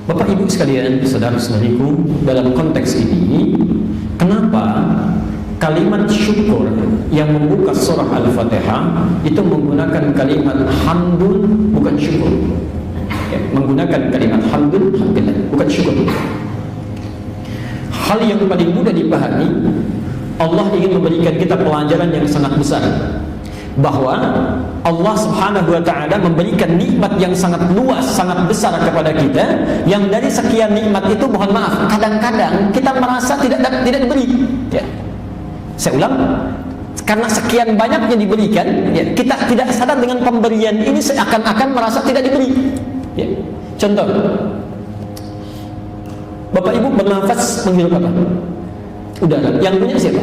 Bapak Ibu sekalian, saudara-saudariku, dalam konteks ini, kenapa kalimat syukur yang membuka surah Al-Fatihah itu menggunakan kalimat hamdun, bukan syukur. Ya, menggunakan kalimat hamdun, alhamdulillah, bukan syukur. Hal yang paling mudah dipahami, Allah ingin memberikan kita pelajaran yang sangat besar, bahwa Allah Subhanahu wa ta'ala memberikan nikmat yang sangat luas, sangat besar kepada kita, yang dari sekian nikmat itu, mohon maaf, kadang-kadang kita merasa tidak diberi. Ya. Saya ulang, karena sekian banyaknya diberikan, ya, kita tidak sadar dengan pemberian ini seakan-akan merasa tidak diberi. Ya. Contoh, Bapak Ibu bernafas menghirup apa? Udara. Yang punya siapa?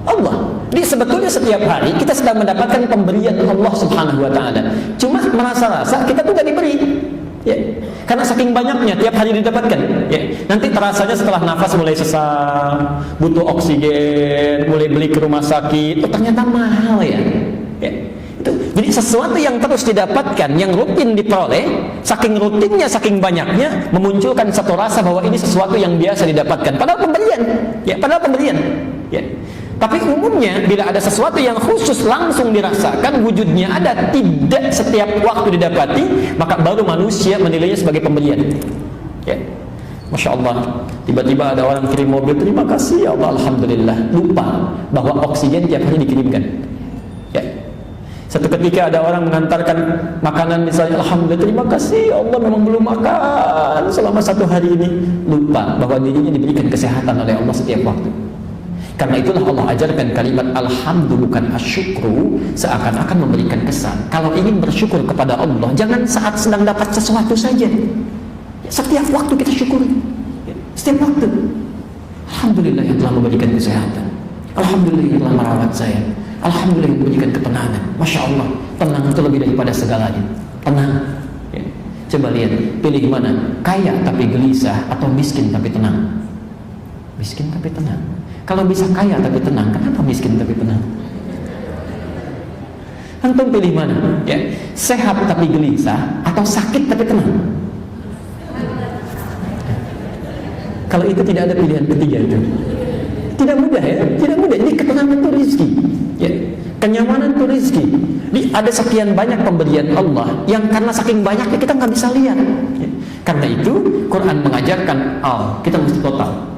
Allah. Jadi sebetulnya setiap hari kita sedang mendapatkan pemberian Allah Subhanahu wa ta'ala. Cuma merasa-rasa kita tuh gak diberi. Ya. Karena saking banyaknya tiap hari didapatkan. Ya. Nanti terasanya setelah nafas mulai sesak, butuh oksigen, mulai beli ke rumah sakit, oh, ternyata mahal ya. Ya. Itu. Jadi sesuatu yang terus didapatkan, yang rutin diperoleh, saking rutinnya, saking banyaknya, memunculkan satu rasa bahwa ini sesuatu yang biasa didapatkan. Padahal pemberian. Ya, padahal pemberian. Ya. Tapi umumnya bila ada sesuatu yang khusus langsung dirasakan, wujudnya ada, tidak setiap waktu didapati, maka baru manusia menilainya sebagai pemberian. Ya. Masya Allah, tiba-tiba ada orang kirim mobil, terima kasih ya Allah, alhamdulillah, lupa bahwa oksigen tiap hari dikirimkan. Ya. Satu ketika ada orang mengantarkan makanan, misalnya, alhamdulillah, terima kasih ya Allah, memang belum makan selama 1 hari ini, lupa bahwa dirinya diberikan kesehatan oleh Allah setiap waktu. Karena itulah Allah ajarkan kalimat alhamdulillah, bukan asyukru, seakan-akan memberikan kesan. Kalau ingin bersyukur kepada Allah, jangan saat sedang dapat sesuatu saja. Setiap waktu kita syukuri. Setiap waktu. Alhamdulillah yang telah memberikan kesehatan. Alhamdulillah yang telah merawat saya. Alhamdulillah yang memberikan ketenangan. Masya Allah, tenang itu lebih daripada segalanya. Tenang. Ya. Coba lihat, pilih mana? Kaya tapi gelisah atau miskin tapi tenang? Miskin tapi tenang. Kalau bisa kaya tapi tenang, kenapa miskin tapi tenang? Antum pilih mana? Ya, sehat tapi gelisah atau sakit tapi tenang? Kalau itu tidak ada pilihan ketiga itu. Tidak mudah ya, tidak mudah. Ini ketenangan itu rezeki. Ya, kenyamanan itu rezeki. Jadi ada sekian banyak pemberian Allah yang karena saking banyaknya kita nggak bisa lihat. Ya. Karena itu Quran mengajarkan, kita mesti total.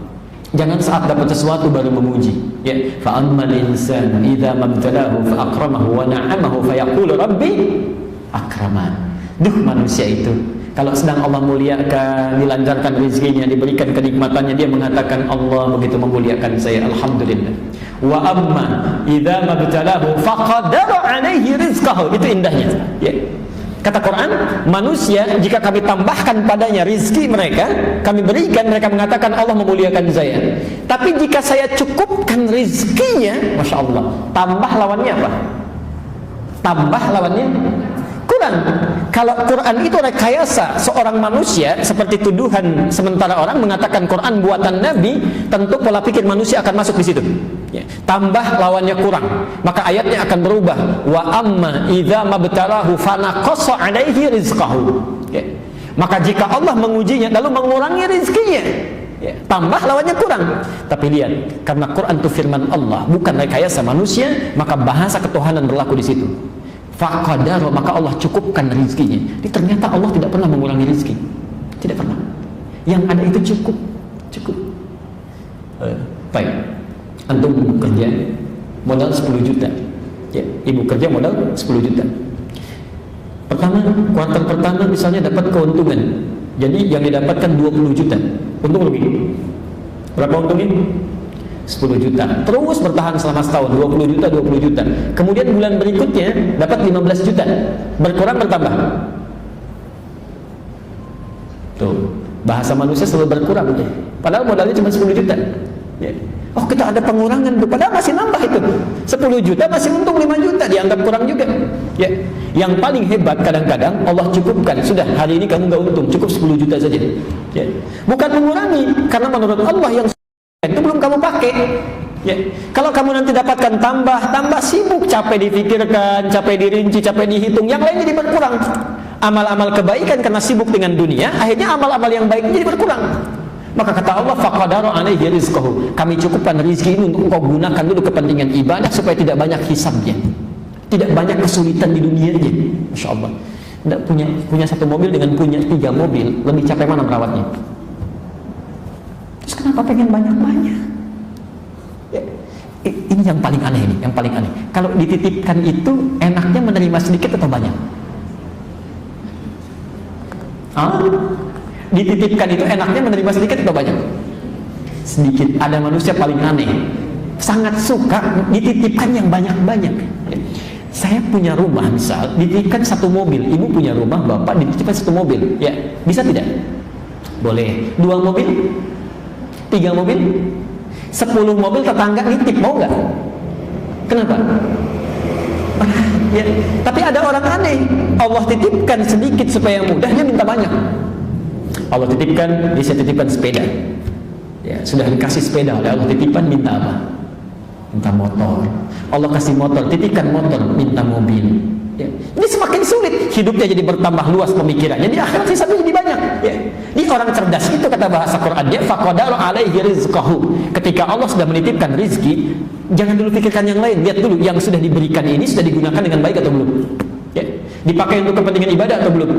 Jangan saat dapat sesuatu baru memuji. Ya, fa ammal insanu idza mabtalahu fa akramahu wa na'amahu fa yaqulu rabbi akraman. Duh, manusia itu kalau sedang Allah muliakan, dilancarkan rezekinya, diberikan kenikmatannya, dia mengatakan Allah begitu memuliakan saya, alhamdulillah. Wa amma idza mabtalahu fa qadara alaihi rizqahu. Itu indahnya. Ya. Kata Quran, manusia jika kami tambahkan padanya rizki mereka, kami berikan, mereka mengatakan Allah memuliakan saya. Tapi jika saya cukupkan rizkinya, Masya Allah, tambah lawannya apa? Tambah lawannya kurang. Kalau Quran itu rekayasa seorang manusia, seperti tuduhan sementara orang mengatakan Quran buatan Nabi, tentu pola pikir manusia akan masuk di situ. Ya. Tambah lawannya kurang, maka ayatnya akan berubah. Wa amma idza mabtalahu fanaqasa alaihi rizqahu. Ya. Maka jika Allah mengujinya lalu mengurangi rizkinya, ya, tambah lawannya kurang. Tapi lihat, karena Quran itu firman Allah, bukan rekayasa manusia, maka bahasa ketuhanan berlaku di situ. Faqadara, maka Allah cukupkan rizkinya. Jadi ternyata Allah tidak pernah mengurangi rizki, tidak pernah. Yang ada itu cukup. Baik. Antum kerja modal 10 juta. Ya, ibu kerja modal 10 juta. Pertama, kuartal pertama misalnya dapat keuntungan. Jadi yang didapatkan 20 juta. Untung rugi. Berapa untungnya? 10 juta. Terus bertahan selama setahun, 20 juta, 20 juta. Kemudian bulan berikutnya dapat 15 juta. Berkurang bertambah. Tuh, bahasa manusia selalu berkurang ya. Padahal modalnya cuma 10 juta. Ya. Oh, kita ada pengurangan tuh, padahal masih nambah itu. 10 juta masih untung 5 juta, dianggap kurang juga. Ya. Yang paling hebat kadang-kadang Allah cukupkan. Sudah, hari ini kamu nggak untung, cukup 10 juta saja. Ya. Bukan mengurangi, karena menurut Allah yang itu belum kamu pakai. Ya. Kalau kamu nanti dapatkan tambah sibuk, capek difikirkan, capek dirinci, capek dihitung, yang lain jadi berkurang. Amal-amal kebaikan karena sibuk dengan dunia, akhirnya amal-amal yang baik jadi berkurang. Maka kata Allah, faqadara alaihi rizqahu. Kami cukupkan rezeki ini untuk engkau gunakan dulu kepentingan ibadah supaya tidak banyak hisabnya. Tidak banyak kesulitan di dunianya. Masya Allah. Tidak punya satu mobil dengan punya 3 mobil, lebih capek mana merawatnya? Terus kenapa pengen banyak-banyak? Ya, ini yang paling aneh ini, yang paling aneh. Kalau dititipkan itu enaknya menerima sedikit atau banyak? Dititipkan itu enaknya menerima sedikit atau banyak? Sedikit. Ada manusia paling aneh, sangat suka dititipkan yang banyak-banyak. Saya punya rumah misal, dititipkan 1 mobil. Ibu punya rumah, bapak dititipkan 1 mobil. Ya, bisa tidak? Boleh. 2 mobil? 3 mobil? 10 mobil tetangga nitip, mau nggak? Kenapa? Ya. Tapi ada orang aneh, Allah titipkan sedikit supaya mudahnya minta banyak. Allah titipkan, dia titipkan sepeda. Ya, sudah dikasih sepeda oleh Allah, titipan minta apa? Minta motor. Allah kasih motor, titipkan motor, minta mobil. Ya. Ini semakin sulit, hidupnya jadi bertambah luas pemikirannya, di akhirat hisabnya jadi banyak. Ya. Ini orang cerdas itu kata bahasa Qurannya, faqadara alaihi rizqahu. Ketika Allah sudah menitipkan rizki, jangan dulu pikirkan yang lain, lihat dulu yang sudah diberikan ini sudah digunakan dengan baik atau belum. Ya. Dipakai untuk kepentingan ibadah atau belum?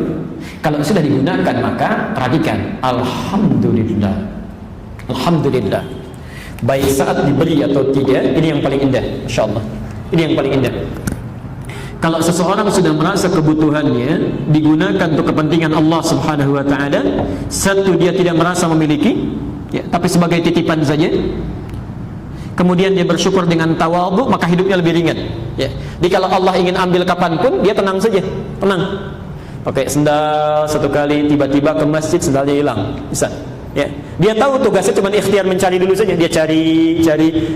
Kalau sudah digunakan maka perhatikan, alhamdulillah, alhamdulillah. Baik saat diberi atau tidak, ini yang paling indah, Masya Allah. Ini yang paling indah. Kalau seseorang sudah merasa kebutuhannya digunakan untuk kepentingan Allah Subhanahu wa Ta'ala, satu, dia tidak merasa memiliki, ya, tapi sebagai titipan saja. Kemudian dia bersyukur dengan tawadhu, maka hidupnya lebih ringan. Ya. Jadi kalau Allah ingin ambil kapanpun, dia tenang saja, tenang. Pakai sendal 1 kali, tiba-tiba ke masjid sendalnya hilang, bisa. Ya. Dia tahu tugasnya cuma ikhtiar mencari dulu saja. Dia cari,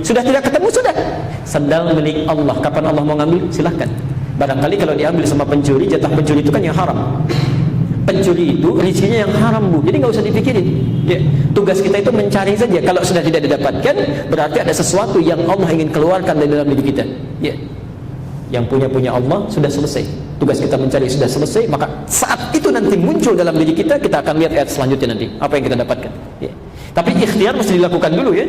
sudah tidak ketemu, sudah. Sendal milik Allah, kapan Allah mau ngambil? Silahkan. Barangkali kalau diambil sama pencuri, jatah pencuri itu kan yang haram. Pencuri itu rezekinya yang haram, Bu. Jadi nggak usah dipikirin. Ya. Tugas kita itu mencari saja. Kalau sudah tidak didapatkan, berarti ada sesuatu yang Allah ingin keluarkan dari dalam diri kita. Ya. Yang punya Allah sudah selesai. Tugas kita mencari sudah selesai, maka saat itu nanti muncul dalam diri kita, kita akan lihat ayat selanjutnya nanti apa yang kita dapatkan. Ya. Tapi ikhtiar mesti dilakukan dulu ya.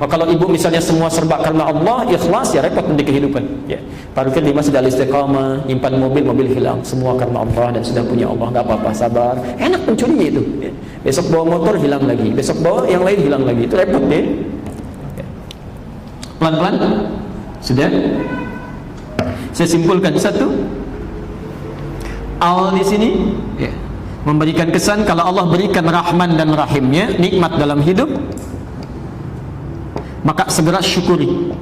Kalau ibu misalnya semua serba karena Allah, ikhlas, ya repot nanti kehidupan. Ya. Parkir di masjid al-istiqamah, nyimpan mobil hilang, semua karena Allah dan sudah punya Allah, nggak apa-apa, sabar. Enak pencurinya itu. Ya. Besok bawa motor hilang lagi, besok bawa yang lain hilang lagi, itu repot deh. Ya. Pelan-pelan, sudah. Saya simpulkan satu. Al di sini ya, memberikan kesan kalau Allah berikan Rahman dan Rahimnya, nikmat dalam hidup, maka segera syukuri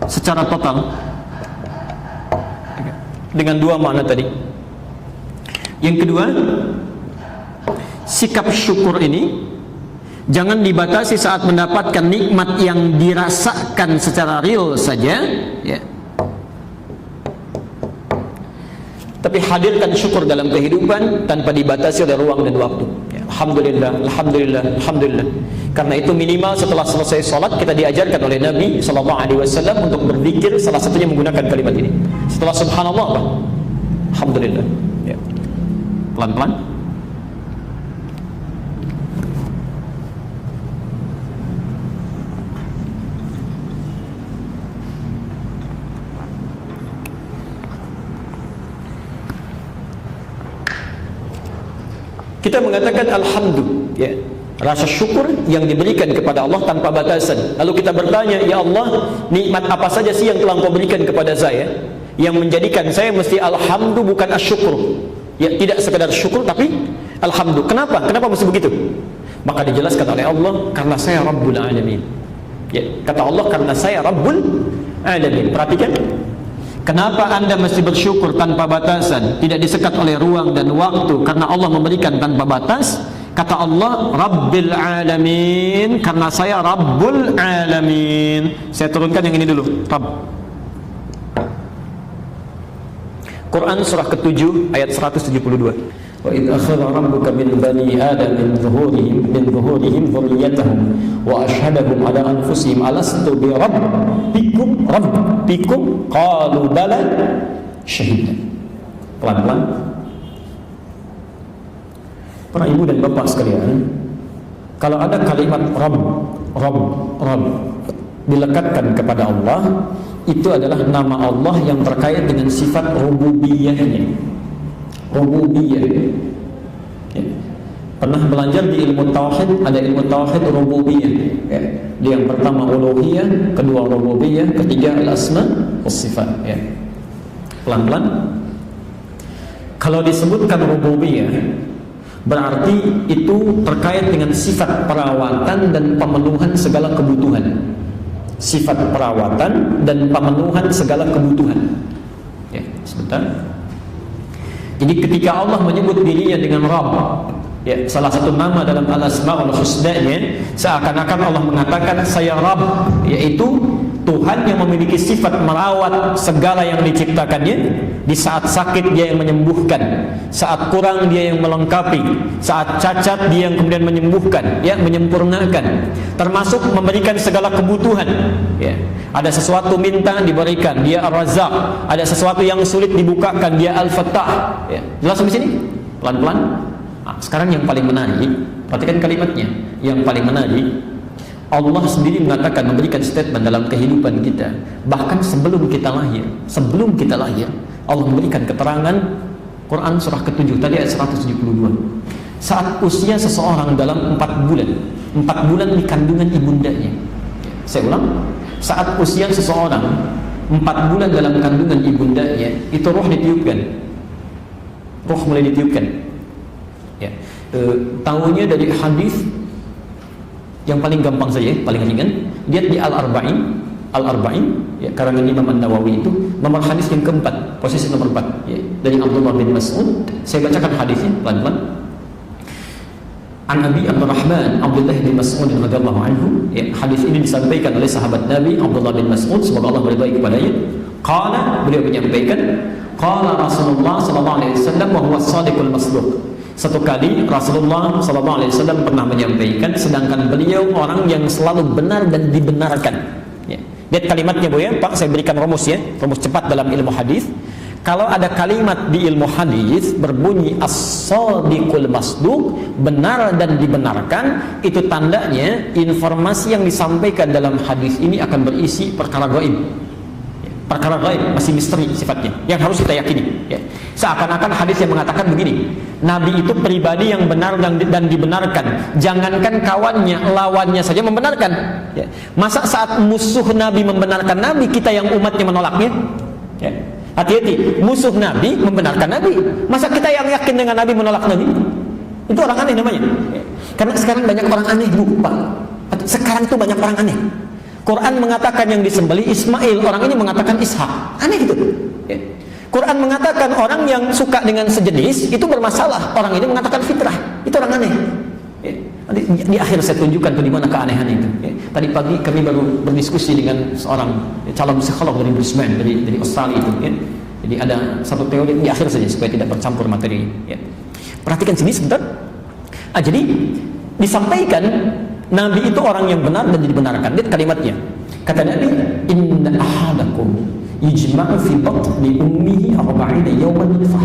secara total dengan 2 makna tadi. Yang kedua, sikap syukur ini jangan dibatasi saat mendapatkan nikmat yang dirasakan secara real saja ya. Tapi hadirkan syukur dalam kehidupan tanpa dibatasi oleh ruang dan waktu. Ya, alhamdulillah, alhamdulillah, alhamdulillah. Karena itu minimal setelah selesai sholat kita diajarkan oleh Nabi SAW untuk berzikir, salah satunya menggunakan kalimat ini. Setelah subhanallah apa? Alhamdulillah. Ya. Pelan-pelan. Kita mengatakan alhamdulillah, ya, rasa syukur yang diberikan kepada Allah tanpa batasan. Lalu kita bertanya, ya Allah, nikmat apa saja sih yang telah Engkau berikan kepada saya yang menjadikan saya mesti alhamdulillah bukan asyukur? Ya, tidak sekedar syukur tapi alhamdulillah. Kenapa? Kenapa mesti begitu? Maka dijelaskan oleh Allah, karena saya Rabbul Alamin. Ya, kata Allah, karena saya Rabbul Alamin. Perhatikan. Kenapa Anda mesti bersyukur tanpa batasan, tidak disekat oleh ruang dan waktu, karena Allah memberikan tanpa batas. Kata Allah, Rabbil Alamin, karena saya Rabbul Alamin. Saya turunkan yang ini dulu, Rabb. Quran surah ke-7 ayat 172. Wa idh akhadha rabbuka min bani Adam min zuhurihim dhurriyyatahum wa ashhadahum ala anfusihim alastu bi rabbikum qalu bala syahidna. Pelan-pelan. Para ibu dan bapak sekalian, kalau ada kalimat Rabb dilekatkan kepada Allah, itu adalah nama Allah yang terkait dengan sifat rububiyahnya. Rububiyah. Ya. Pernah belajar di ilmu tauhid, ada ilmu tauhid rububiyah. Ya. Yang pertama uluhiyah, kedua rububiyah, ketiga al-asma was sifat. Ya. Pelan-pelan. Kalau disebutkan rububiyah, berarti itu terkait dengan sifat perawatan dan pemenuhan segala kebutuhan. Sifat perawatan dan pemenuhan segala kebutuhan. Ya, sebentar. Jadi ketika Allah menyebut dirinya dengan Rabb, ya, salah satu nama dalam al-asmaul husna-nya, seakan-akan Allah mengatakan saya Rabb, yaitu Tuhan yang memiliki sifat merawat segala yang diciptakannya. Di saat sakit dia yang menyembuhkan, saat kurang dia yang melengkapi, saat cacat dia yang kemudian menyembuhkan, ya, menyempurnakan, termasuk memberikan segala kebutuhan. Ya. Ada sesuatu minta diberikan, dia Ar-Razzaq. Ada sesuatu yang sulit dibukakan, dia Al-Fattah. Ya. Jelas di sini? Pelan-pelan. Nah, sekarang yang paling menarik, perhatikan kalimatnya. Yang paling menarik, Allah sendiri mengatakan, memberikan statement dalam kehidupan kita. Bahkan sebelum kita lahir, Allah memberikan keterangan. Quran surah ke-7 tadi ayat 172. Saat usia seseorang dalam 4 bulan di kandungan ibundanya. Saya ulang, saat usia seseorang 4 bulan dalam kandungan ibundanya, itu roh ditiupkan. Roh mulai ditiupkan. Ya. Tahunya dari hadis yang paling gampang saja, paling ringan. Lihat di Al-Arba'in, ya, karangan Imam An-Nawawi itu, nomor hadis yang keempat, posisi nomor 4, ya, dari Abdullah bin Mas'ud. Saya bacakan hadisnya pelan-pelan. An Abi Abdurrahman Abdullah bin Mas'ud radhiyallahu anhu, ya, hadis ini disampaikan oleh sahabat Nabi Abdullah bin Mas'ud, semoga Allah meridai kepadanya. Qala, beliau menyampaikan, qala Rasulullah sallallahu alaihi wasallam wa huwa as-shadiqul masduq. Satu kali Rasulullah SAW pernah menyampaikan, sedangkan beliau orang yang selalu benar dan dibenarkan. Ya. Lihat kalimatnya Bu ya, Pak, saya berikan rumus ya, rumus cepat dalam ilmu hadis. Kalau ada kalimat di ilmu hadis berbunyi as-shadiqul masduq, benar dan dibenarkan, itu tandanya informasi yang disampaikan dalam hadis ini akan berisi perkara gaib. Perkara gaib, masih misteri sifatnya, yang harus kita yakini. Ya. Seakan-akan hadis yang mengatakan begini, Nabi itu pribadi yang benar dan dibenarkan. Jangankan kawannya, lawannya saja membenarkan. Ya. Masa saat musuh Nabi membenarkan Nabi, kita yang umatnya menolaknya? Ya. Hati-hati, musuh Nabi membenarkan Nabi. Masa kita yang yakin dengan Nabi menolak Nabi? Itu orang aneh namanya. Ya. Karena sekarang banyak orang aneh, Bu, Pak. Sekarang itu banyak orang aneh. Quran mengatakan yang disembelih Ismail, orang ini mengatakan Ishak. Aneh gitu. Ya. Quran mengatakan orang yang suka dengan sejenis itu bermasalah, orang ini mengatakan fitrah. Itu orang aneh. Ya. Di akhir saya tunjukkan tuh di mana keanehan itu. Ya. Tadi pagi kami baru berdiskusi dengan seorang calon psikolog dari Brisbane, dari Australia itu. Ya. Jadi ada satu teori di akhir saja supaya tidak bercampur materi. Ya. Perhatikan sini sebentar. Jadi disampaikan Nabi itu orang yang benar dan dibenarkan. Lihat kalimatnya. Kata Nabi, inna ahadakum yujma'u fi batni ummihi 40 yawman nutfah.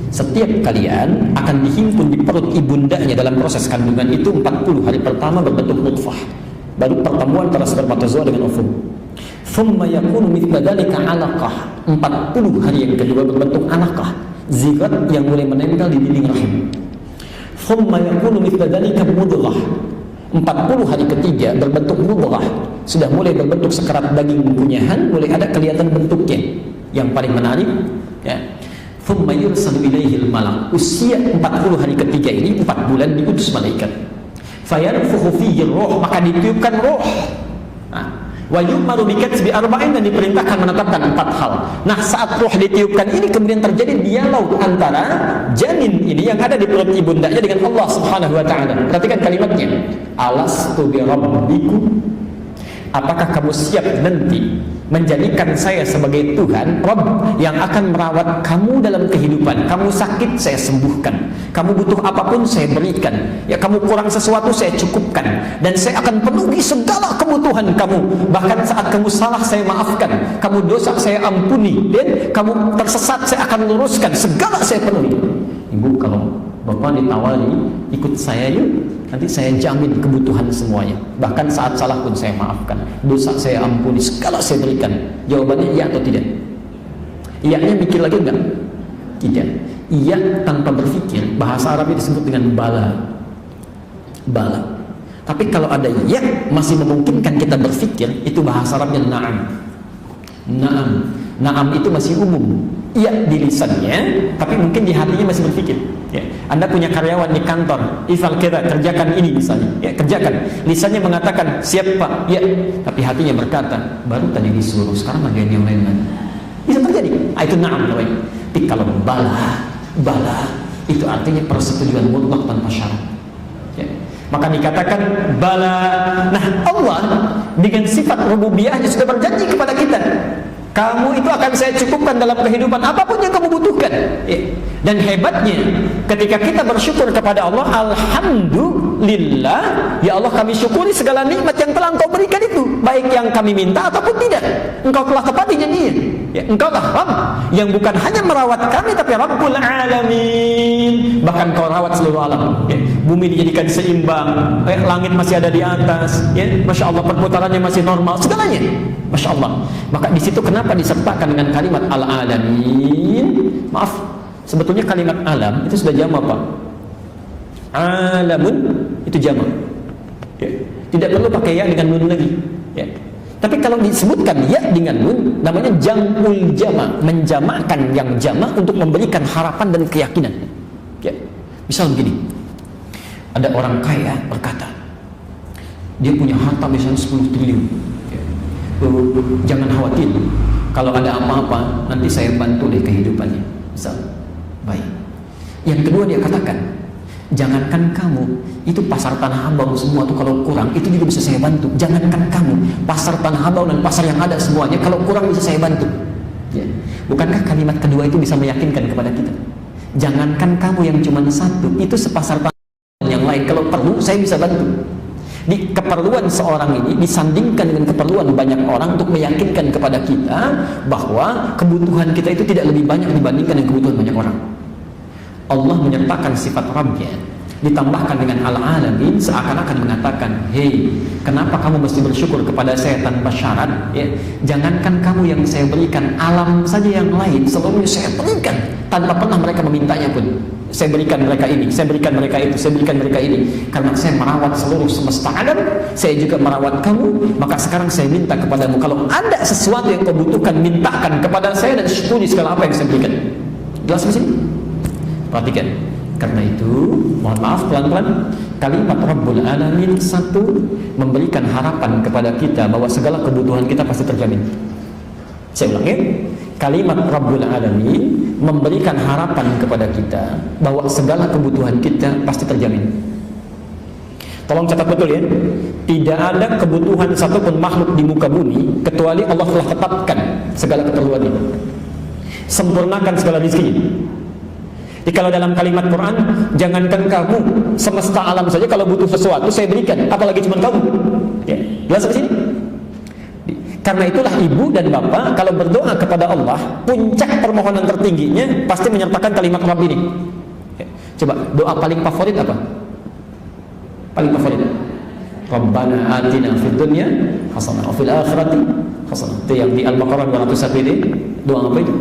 Setiap kalian akan dihimpun di perut ibundanya dalam proses kandungan itu 40 hari pertama berbentuk nutfah. Baru pertemuan antara spermatozoa dengan ovum. Thumma yakunu mithla dzalika 'alaqah. 40 hari yang kedua berbentuk alaqah, zigot yang mulai menempel di dinding rahim. Thumma yakunu mithla dzalika mudghah. 40 hari ketiga berbentuk mudghah, sudah mulai berbentuk sekerat daging kunyahan, mulai ada kelihatan bentuknya. Yang paling menarik, ya, thumma yursalu ilaihil malak. Usia 40 hari ketiga ini, 4 bulan, diutus malaikat. Fayanfukhu fihi ruh, maka ditiupkan ruh. Wa yu'maru bikatbi arba'in, dan diperintahkan menetapkan 4 hal. Nah, saat ruh ditiupkan ini kemudian terjadi dialog antara janin ini yang ada di perut ibundanya dengan Allah Subhanahu wa taala. Perhatikan kalimatnya. Alastu bi rabbikum? apakah kamu siap nanti menjadikan saya sebagai Tuhan, Rabb, yang akan merawat kamu dalam kehidupan? Kamu sakit, saya sembuhkan. Kamu butuh apapun, saya berikan. Ya, kamu kurang sesuatu, saya cukupkan. Dan saya akan penuhi segala kebutuhan kamu. Bahkan saat kamu salah, saya maafkan. Kamu dosa, saya ampuni. Dan kamu tersesat, saya akan luruskan. Segala saya penuhi. Ibu, kalau Bapak ditawari, ikut saya yuk, nanti saya jamin kebutuhan semuanya. Bahkan saat salah pun saya maafkan, dosa saya ampuni, segala saya berikan. Jawabannya iya atau tidak? Iyanya mikir lagi enggak? Tidak. Iya tanpa berpikir, bahasa Arab disebut dengan bala. Bala. Tapi kalau ada iya masih memungkinkan kita berpikir, itu bahasa Arabnya na'am. Na'am. Na'am itu masih umum. Iya di lisannya, tapi mungkin di hatinya masih berpikir. Ya. Anda punya karyawan di kantor, ifal kita kerjakan ini misalnya, ya, kerjakan. Lisannya mengatakan siap Pak, ya, tapi hatinya berkata baru tadi disuruh, sekarang lagi yang lain lagi. Bisa terjadi. Itu na'am namanya. Tapi kalau bala itu artinya persetujuan mutlak tanpa syarat. Ya. Maka dikatakan bala. Nah, Allah dengan sifat rububiyahnya sudah berjanji kepada kita, kamu itu akan saya cukupkan dalam kehidupan apapun yang kamu butuhkan. Ya. Dan hebatnya ketika kita bersyukur kepada Allah, alhamdulillah, ya Allah kami syukuri segala nikmat yang telah Engkau berikan itu, baik yang kami minta ataupun tidak. Engkau telah tepati janjinya. Ya, Engkau lah Rabb yang bukan hanya merawat kami, tapi Rabbul Alamin. Bahkan Kau rawat seluruh alam. Ya. Bumi dijadikan seimbang, langit masih ada di atas. Ya. Masya Allah, perputarannya masih normal, segalanya. Masya Allah. Maka di situ kenapa disertakan dengan kalimat Al-Alamin? Maaf, sebetulnya kalimat alam itu sudah jamak Pak. Alamun itu jamak. Ya. Tidak perlu pakai ya dengan nun lagi. Ya. Tapi kalau disebutkan ya dengan nun, namanya jamul jamak, menjamakkan yang jamak untuk memberikan harapan dan keyakinan. Ya. Misal begini, ada orang kaya berkata, dia punya harta misalnya 10 triliun. Jangan khawatir, kalau ada apa-apa nanti saya bantu deh kehidupannya. Misal, baik. Yang kedua dia katakan, jangankan kamu, itu pasar Tanah Abang semua tuh kalau kurang itu juga bisa saya bantu. Jangankan kamu, pasar Tanah Abang dan pasar yang ada semuanya kalau kurang bisa saya bantu. Ya. Bukankah kalimat kedua itu bisa meyakinkan kepada kita? Jangankan kamu yang cuma satu, itu sepasar Tanah Abang yang lain kalau perlu saya bisa bantu. Di keperluan seorang ini disandingkan dengan keperluan banyak orang untuk meyakinkan kepada kita bahwa kebutuhan kita itu tidak lebih banyak dibandingkan dengan kebutuhan banyak orang. Allah menyertakan sifat Rabbnya ditambahkan dengan Al-Alamin, seakan-akan mengatakan, hei, kenapa kamu mesti bersyukur kepada saya tanpa syarat? Ya, jangankan kamu yang saya berikan, alam saja yang lain seluruhnya saya berikan tanpa pernah mereka memintanya pun. Saya berikan mereka ini, saya berikan mereka itu, saya berikan mereka ini. Karena saya merawat seluruh semesta alam, saya juga merawat kamu. Maka sekarang saya minta kepadamu, kalau ada sesuatu yang kau butuhkan, mintakan kepada saya dan syukuri segala apa yang saya berikan. Jelas di sini? Perhatikan. Karena itu, mohon maaf pelan-pelan, kalimat Rabbul Alamin satu memberikan harapan kepada kita bahwa segala kebutuhan kita pasti terjamin. Saya ulang ya. Kalimat Rabbul Alamin memberikan harapan kepada kita bahwa segala kebutuhan kita pasti terjamin. Tolong catat betul ya. Tidak ada kebutuhan satupun makhluk di muka bumi kecuali Allah telah tetapkan segala keperluannya. Sempurnakan segala rezekinya. Jadi kalau dalam kalimat Quran, jangankan kamu, semesta alam saja kalau butuh sesuatu saya berikan, apalagi cuma kamu. Ya, jelas di sini? Karena itulah ibu dan bapak kalau berdoa kepada Allah, puncak permohonan tertingginya pasti menyertakan kalimat Rabb ini. Ya, coba doa paling favorit apa? Paling favorit. Rabbana atina fid dunya hasanah wa fil akhirati hasanah. Itu yang di Al-Baqarah 201 ini. Doa apa itu?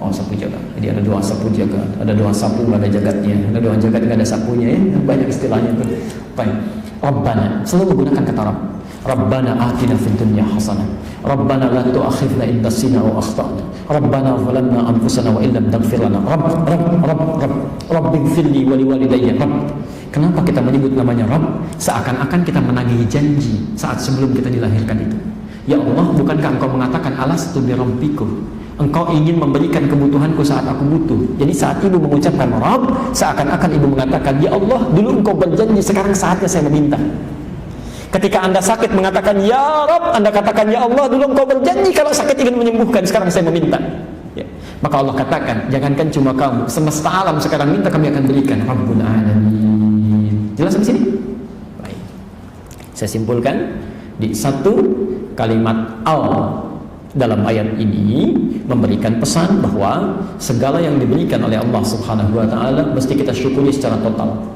Oh, sapu jagat. Jadi ada doa sapu jagat, ada doa sapu nggak ada jagatnya, ada doa jagat nggak ada sapunya ya. Banyak istilahnya itu. Baik. Rabbana selalu menggunakan kata Rabb. Rabbana atina fid dunya hasanah. Rabbana la tu'akhidna in nasina aw akhtana. Rabbana zalamna anfusana wa illam taghfir lana. Rabbighfirli wa liwalidayya. Rabb. Kenapa kita menyebut namanya Rabb? Seakan-akan kita menagih janji saat sebelum kita dilahirkan itu. Ya Allah, bukankah Engkau mengatakan alastu bi rabbikum? Engkau ingin memberikan kebutuhanku saat aku butuh. Jadi saat ibu mengucapkan Rabb, seakan-akan ibu mengatakan, ya Allah, dulu Engkau berjanji, sekarang saatnya saya meminta. Ketika Anda sakit mengatakan ya Rabb, Anda katakan ya Allah, dulu Engkau berjanji kalau sakit ingin menyembuhkan, sekarang saya meminta. Ya. Maka Allah katakan, jangankan cuma kamu, semesta alam sekarang minta, kami akan berikan. Rabbul Alamin. Jelas di sini? Baik. Saya simpulkan di satu kalimat al dalam ayat ini memberikan pesan bahwa segala yang diberikan oleh Allah Subhanahu wa taala mesti kita syukuri secara total.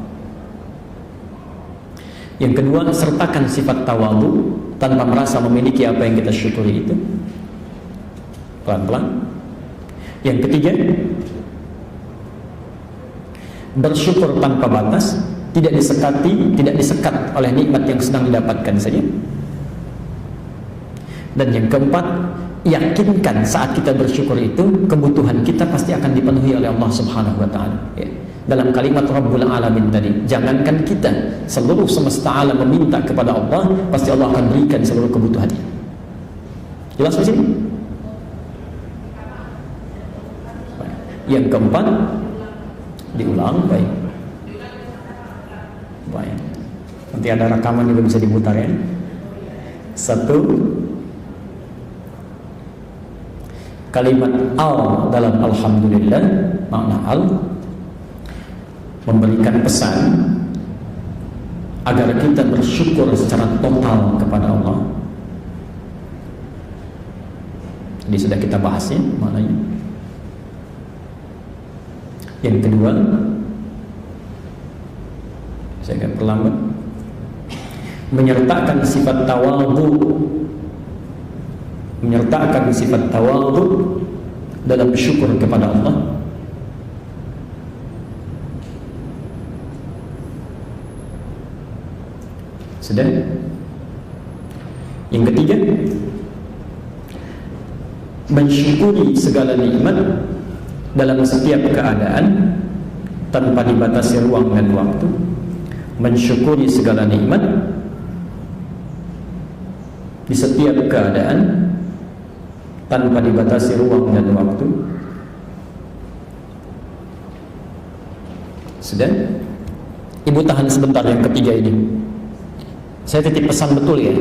Yang kedua, sertakan sifat tawadhu tanpa merasa memiliki apa yang kita syukuri itu. Pelan-pelan. Yang ketiga, bersyukur tanpa batas, tidak disekat oleh nikmat yang sedang didapatkan saja. Dan yang keempat, yakinkan saat kita bersyukur itu kebutuhan kita pasti akan dipenuhi oleh Allah Subhanahu wa taala. Ya. Dalam kalimat Rabbul Alamin tadi, jangankan kita, seluruh semesta alam meminta kepada Allah, pasti Allah akan berikan seluruh kebutuhannya. Jelas di sini? Yang keempat, diulang, baik. Baik. Nanti ada rekaman juga bisa diputar ya. Satu, kalimat al dalam alhamdulillah, makna al memberikan pesan agar kita bersyukur secara total kepada Allah. Ini sudah kita bahas ya maknanya. Yang kedua, saya agak perlambat, menyertakan sifat tawadhu dalam syukur kepada Allah. Sudah? Yang ketiga, mensyukuri segala nikmat dalam setiap keadaan tanpa dibatasi ruang dan waktu. Mensyukuri segala nikmat di setiap keadaan tanpa dibatasi ruang dan waktu. Sudah? Ibu tahan sebentar yang ketiga ini. Saya titip pesan betul ya.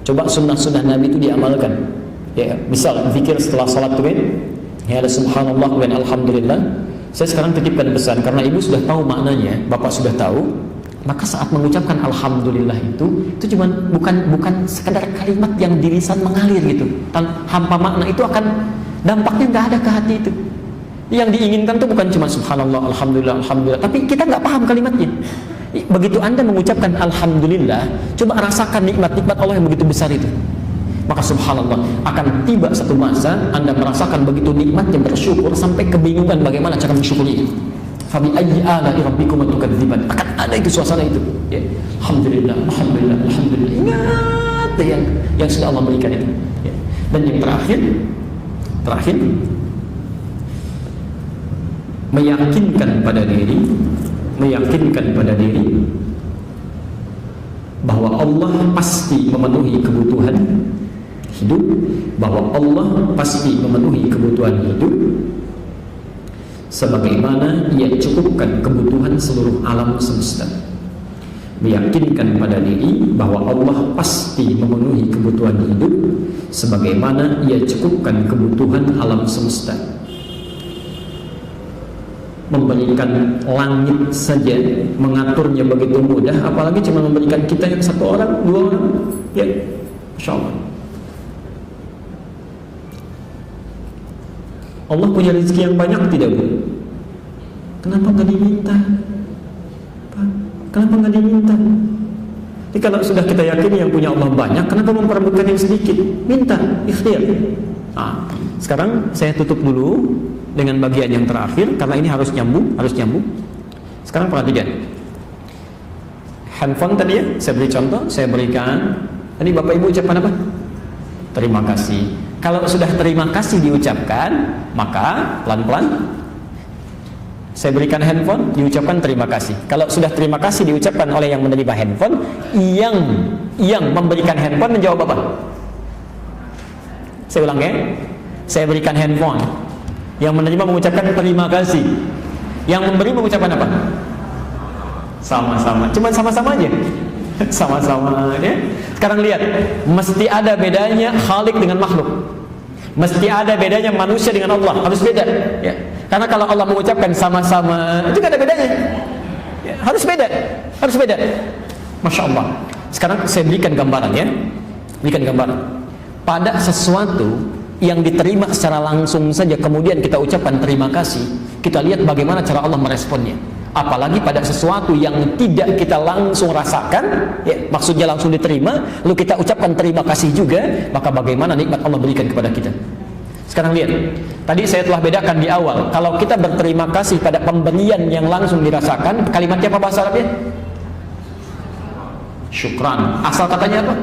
Coba sunnah-sunnah Nabi itu diamalkan. Ya, misal zikir setelah salat tuh ya ada subhanallah dan alhamdulillah. Saya sekarang titipkan pesan karena ibu sudah tahu maknanya, bapak sudah tahu. Maka saat mengucapkan alhamdulillah itu cuma bukan sekadar kalimat yang di lisan mengalir gitu. Hampa makna itu akan dampaknya nggak ada ke hati itu. Yang diinginkan tuh bukan cuma subhanallah, alhamdulillah, alhamdulillah, tapi kita nggak paham kalimatnya. Begitu Anda mengucapkan alhamdulillah, coba rasakan nikmat-nikmat Allah yang begitu besar itu. Maka subhanallah, akan tiba satu masa Anda merasakan begitu nikmatnya bersyukur sampai kebingungan bagaimana cara mensyukuri. Fabi ayyi ala'i rabbikum tukadziban. Akan ada itu suasana itu. Ya. Alhamdulillah, alhamdulillah, alhamdulillah. Ingat yang sudah Allah berikan itu. Ya. Dan yang terakhir meyakinkan pada diri bahwa Allah pasti memenuhi kebutuhan hidup, bahwa Allah pasti memenuhi kebutuhan hidup sebagaimana Ia cukupkan kebutuhan seluruh alam semesta. Meyakinkan pada diri bahwa Allah pasti memenuhi kebutuhan hidup sebagaimana Ia cukupkan kebutuhan alam semesta. Memberikan langit saja mengaturnya begitu mudah, apalagi cuma memberikan kita yang satu orang, dua orang, ya, Masya Allah. Allah punya rezeki yang banyak tidak Bu? Kenapa nggak diminta? Kenapa nggak diminta? Jadi kalau sudah kita yakin yang punya Allah banyak, kenapa memperebutkan yang sedikit? Minta, ikhtiar. Nah, sekarang saya tutup dulu dengan bagian yang terakhir karena ini harus nyambung. Sekarang perhatikan. Handphone tadi ya, saya beri contoh, saya berikan. Tadi Bapak Ibu ucapkan apa? Terima kasih. Kalau sudah terima kasih diucapkan, maka pelan-pelan saya berikan handphone, diucapkan terima kasih. Kalau sudah terima kasih diucapkan oleh yang menerima handphone, yang memberikan handphone menjawab apa? Saya ulang ya. Saya berikan handphone. Yang menerima mengucapkan terima kasih. Yang memberi mengucapkan apa? Sama-sama. Cuma sama-sama aja. Sama-sama ya. Sekarang lihat, mesti ada bedanya Khalik dengan makhluk. Mesti ada bedanya manusia dengan Allah, harus beda ya. Karena kalau Allah mengucapkan sama-sama, itu gak ada bedanya ya, harus beda. Masya Allah. Sekarang saya berikan gambaran ya. Berikan gambaran. Pada sesuatu yang diterima secara langsung saja kemudian kita ucapkan terima kasih, kita lihat bagaimana cara Allah meresponnya. Apalagi pada sesuatu yang tidak kita langsung rasakan ya, maksudnya langsung diterima, lalu kita ucapkan terima kasih juga, maka bagaimana nikmat Allah berikan kepada kita. Sekarang lihat, tadi saya telah bedakan di awal, kalau kita berterima kasih pada pemberian yang langsung dirasakan, kalimatnya apa bahasa Arabnya? Syukran. Asal katanya apa?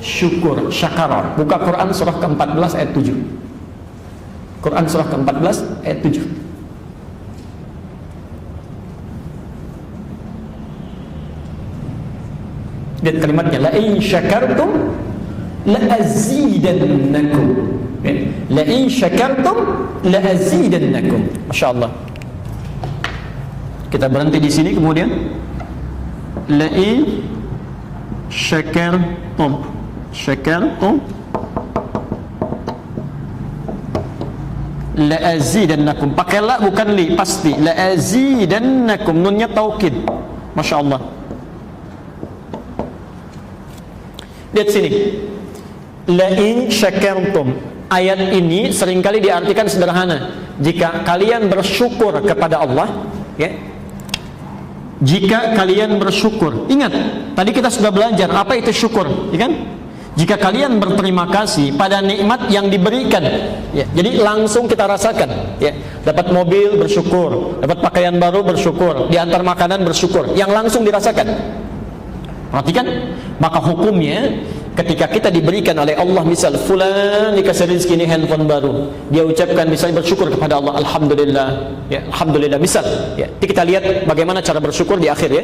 Syukur, syakara. Buka Quran surah ke-14 ayat 7. Quran surah ke-14 ayat 7. Lihat kalimatnya, la in syakartum la azidannakum. La in syakartum la azidannakum. Masya Allah. Kita berhenti di sini kemudian. La in syakartum la azidannakum. Pakai la bukan li, pasti. La azidannakum, nunnya taukid. Masya Allah. Lihat sini, la in syakartum. Ayat ini seringkali diartikan sederhana. Jika kalian bersyukur kepada Allah ya, jika kalian bersyukur. Ingat, tadi kita sudah belajar apa itu syukur ya kan? Jika kalian berterima kasih pada nikmat yang diberikan ya, jadi langsung kita rasakan ya. Dapat mobil bersyukur, dapat pakaian baru bersyukur, diantar makanan bersyukur, yang langsung dirasakan. Perhatikan, maka hukumnya ketika kita diberikan oleh Allah, misal fulan dikasih rezeki ini handphone baru, dia ucapkan misalnya bersyukur kepada Allah, alhamdulillah ya, alhamdulillah misal ya. Kita lihat bagaimana cara bersyukur di akhir ya.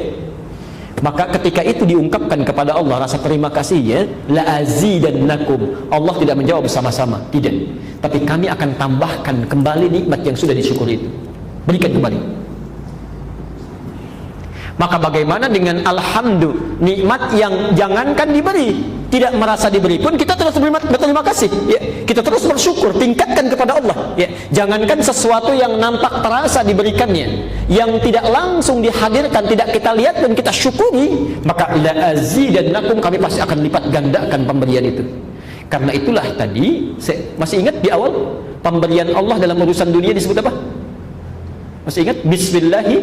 Maka ketika itu diungkapkan kepada Allah rasa terima kasihnya, la azidannakum. Allah tidak menjawab sama-sama, tidak, tapi kami akan tambahkan kembali nikmat yang sudah disyukuri itu, berikan kembali. Maka bagaimana dengan alhamdulillah, nikmat yang jangankan diberi, tidak merasa diberi pun kita terus berterima kasih ya. Kita terus bersyukur, tingkatkan kepada Allah ya. Jangankan sesuatu yang nampak terasa diberikannya, yang tidak langsung dihadirkan, tidak kita lihat dan kita syukuri, maka la azidannakum, kami pasti akan lipat gandakan pemberian itu. Karena itulah tadi saya masih ingat di awal, pemberian Allah dalam urusan dunia disebut apa? Masih ingat? Bismillahi.